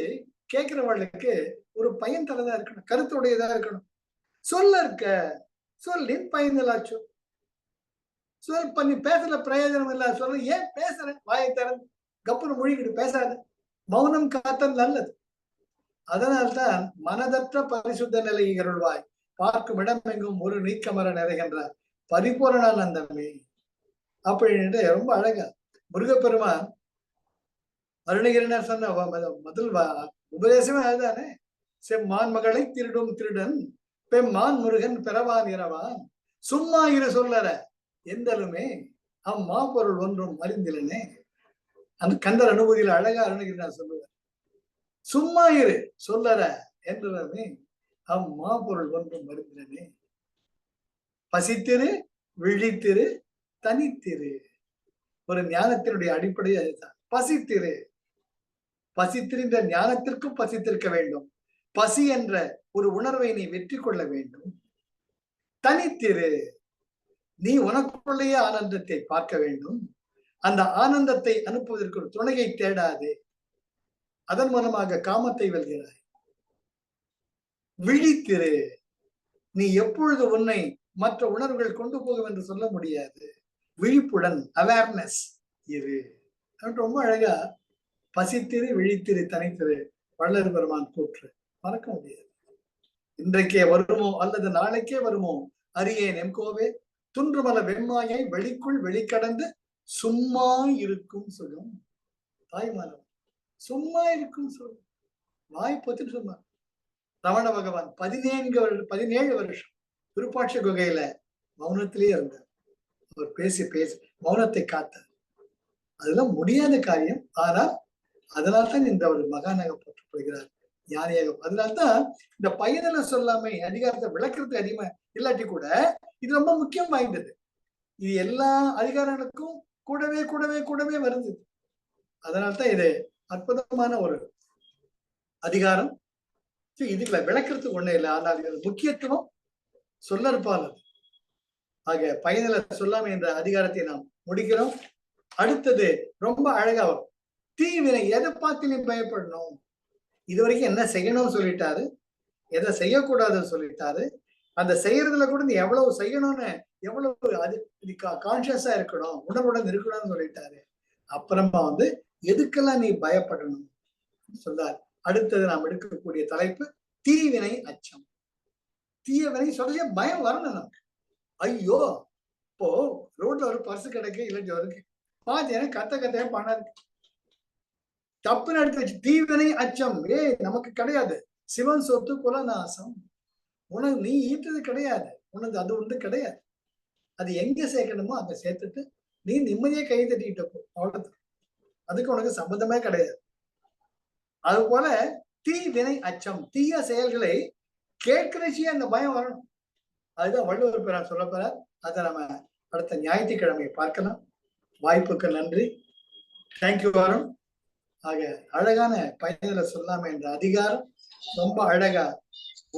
கேட்கிறவர்களுக்கு ஒரு பயன் தரதா இருக்கணும், கருத்துடையதா இருக்கணும். சொல்லற்க சொல்லின் பயனிலாச்சும். நீ பேசல பிரயோஜனம் இல்ல சொல்ல. ஏன் பேசுற? வாயை திறந்து கப்புனு மொழிகிட்டு பேசாத. மௌனம் காத்தல் நல்லது. அதனால்தான் மனதற்ற பரிசுத்த நிலை அருள்வாய், பார்க்கும் இடமெங்கும் ஒரு நீக்கமர நிறைகின்ற பரிபூரணானந்தமே அப்படின்ட்டு ரொம்ப அழகா முருகப்பெருமான் அருணகிரினர் சொன்ன முதல் உபதேசமே அதுதானே. செம்மான் மகளை திருடும் திருடன் பெம்மான் முருகன் பிறவான் இரவான் சும்மா இரு சொல்லற எந்தலுமே அம்மா பொருள் ஒன்றும் அறிந்திலனே. அந்த கந்தர் அனுபூதியில அழகா அருணகிரினார் சொல்லுவார். சும்மா இரு சொல்லற என்றுமே அம்மா பொருள் ஒன்றும் அறிந்திலனே. பசித்திரு விழித்திரு தனித்திரு. ஒரு ஞானத்தினுடைய அடிப்படை அதுதான். பசித்திரு. பசித்திருந்த ஞானத்திற்கும் பசித்திருக்க வேண்டும். பசி என்ற ஒரு உணர்வை நீ வெற்றி கொள்ள வேண்டும். தனித்திரு. நீ உனக்குள்ளேயே ஆனந்தத்தை பார்க்க வேண்டும். அந்த ஆனந்தத்தை அனுப்புவதற்கு ஒரு துணையை தேடாதே. அதன் மூலமாக காமத்தை வெல்கிறாய். விழித்திரு. நீ எப்பொழுது உன்னை மற்ற உணர்வுகள் கொண்டு போகும் என்று சொல்ல முடியாது. விழிப்புடன் அவேர்னஸ் இரு. ரொம்ப அழகா பசித்திரு விழித்திரு தனித்திரு வள்ளல் பெருமான் கூற்று மறக்க முடியாது. இன்றைக்கே வருமோ அல்லது நாளைக்கே வருமோ அறியேன் எம்கோவே துன்றுமல வெம்மாயை வெளிக்குள் வெளிக்கடந்து சும்மா இருக்கும் சுகம். தாய்மானவன் சும்மா இருக்கும் சுகம். வாய்ப்பத்தி சொன்னார் ரமண பகவான் 17 வருஷம் விருப்பாட்ச குகையில மௌனத்திலேயே இருந்தார். அவர் பேசி மௌனத்தை காத்தார். அதெல்லாம் முடியாத காரியம். ஆனால் அதனால்தான் இந்த ஒரு மகானாக போற்றப்படுகிறார், ஞானியாக. அதனால்தான் இந்த பயனில சொல்லாமை அதிகாரத்தை விளக்குறது அதிகமா இல்லாட்டி கூட இது ரொம்ப முக்கியம் வாய்ந்தது. இது எல்லா அதிகாரங்களுக்கும் கூடவே கூடவே கூடவே வருது. அதனால்தான் இது அற்புதமான ஒரு அதிகாரம். இதுல விளக்கறதுக்கு ஒண்ணு இல்லை. ஆனால் இது முக்கியத்துவம் சொல்லற்பால். ஆக பயனில சொல்லாமை என்ற அதிகாரத்தை நாம் முடிக்கிறோம். அடுத்தது ரொம்ப அழகா வரும். தீவினை எதை பார்த்து நீ பயப்படணும்? இதுவரைக்கும் என்ன செய்யணும்னு சொல்லிட்டாரு, எதை செய்யக்கூடாதுன்னு சொல்லிட்டாரு. அந்த செய்யறதுல கூட நீ எவ்வளவு செய்யணும்னு எவ்வளவு அது கான்சியஸா இருக்கணும், உணர்வுடன் இருக்கணும்னு சொல்லிட்டாரு. அப்புறமா எதுக்கெல்லாம் நீ பயப்படணும் சொல்றாரு. அடுத்தது நாம் எடுக்கக்கூடிய தலைப்பு தீவினை அச்சம். தீயவினை சொல்ல பயம் வரணும் நமக்கு. ஐயோ, இப்போ ரோட்ல ஒரு பர்ஸ் கிடைக்கு, இல்லைன்னு இருக்கு பாத்தீங்கன்னா கத்தையா பணம் இருக்கு, தப்புன்னு எடுத்து வச்சு தீவினை அச்சம். நமக்கு கிடையாது. சிவன் சொத்து குலநாசம். உனக்கு நீ ஈட்டது கிடையாது, உனக்கு அது கிடையாது. அது எங்க சேர்க்கணுமோ அங்க சேர்த்துட்டு நீ நிம்மதியை கை தட்டிக்கிட்ட போ, அவ்வளவு. அதுக்கு உனக்கு சம்பந்தமே கிடையாது. அது போல தீவினை அச்சம், தீய செயல்களை கேட்கிறச்சியே அந்த பயம் வரணும். அதுதான் வள்ளுவர் பெறார் சொல்ல போறார். அதை நம்ம அடுத்த ஞாயிற்றுக்கிழமை பார்க்கலாம். வாய்ப்புக்கு நன்றி. தேங்க்யூ வாரம். ஆக அழகான பயனில சொல்லாம என்ற அதிகாரம் ரொம்ப அழகா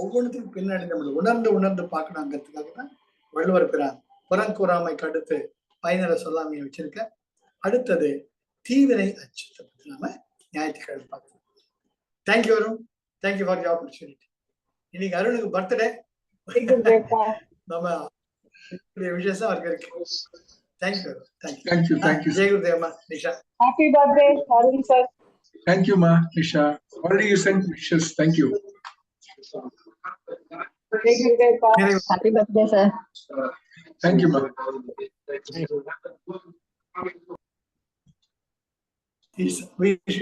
ஒவ்வொன்றுக்கும் பின்னாடி நம்ம உணர்ந்து பார்க்கணுங்கிறதுக்காக தான் வள்ளுவர் பிறார் புறங்கூறாமைக்கு அடுத்து பயனில சொல்லாமையை வச்சிருக்க. அடுத்தது தீவினை அச்சத்தை பற்றி நாம ஞாயிற்றுக்கிழமை பார்க்கலாம். Thank you Arun. Thank you for the opportunity. இன்னைக்கு அருணுக்கு பர்த்டே. நம்ம விஷயம் அவருக்கு இருக்கு. Thank you. Thank you. Jai Gurudev. Nisha, happy birthday Arun sir. Thank you ma. Nisha, already you sent wishes. Thank you. Happy birthday sir. Thank you ma. We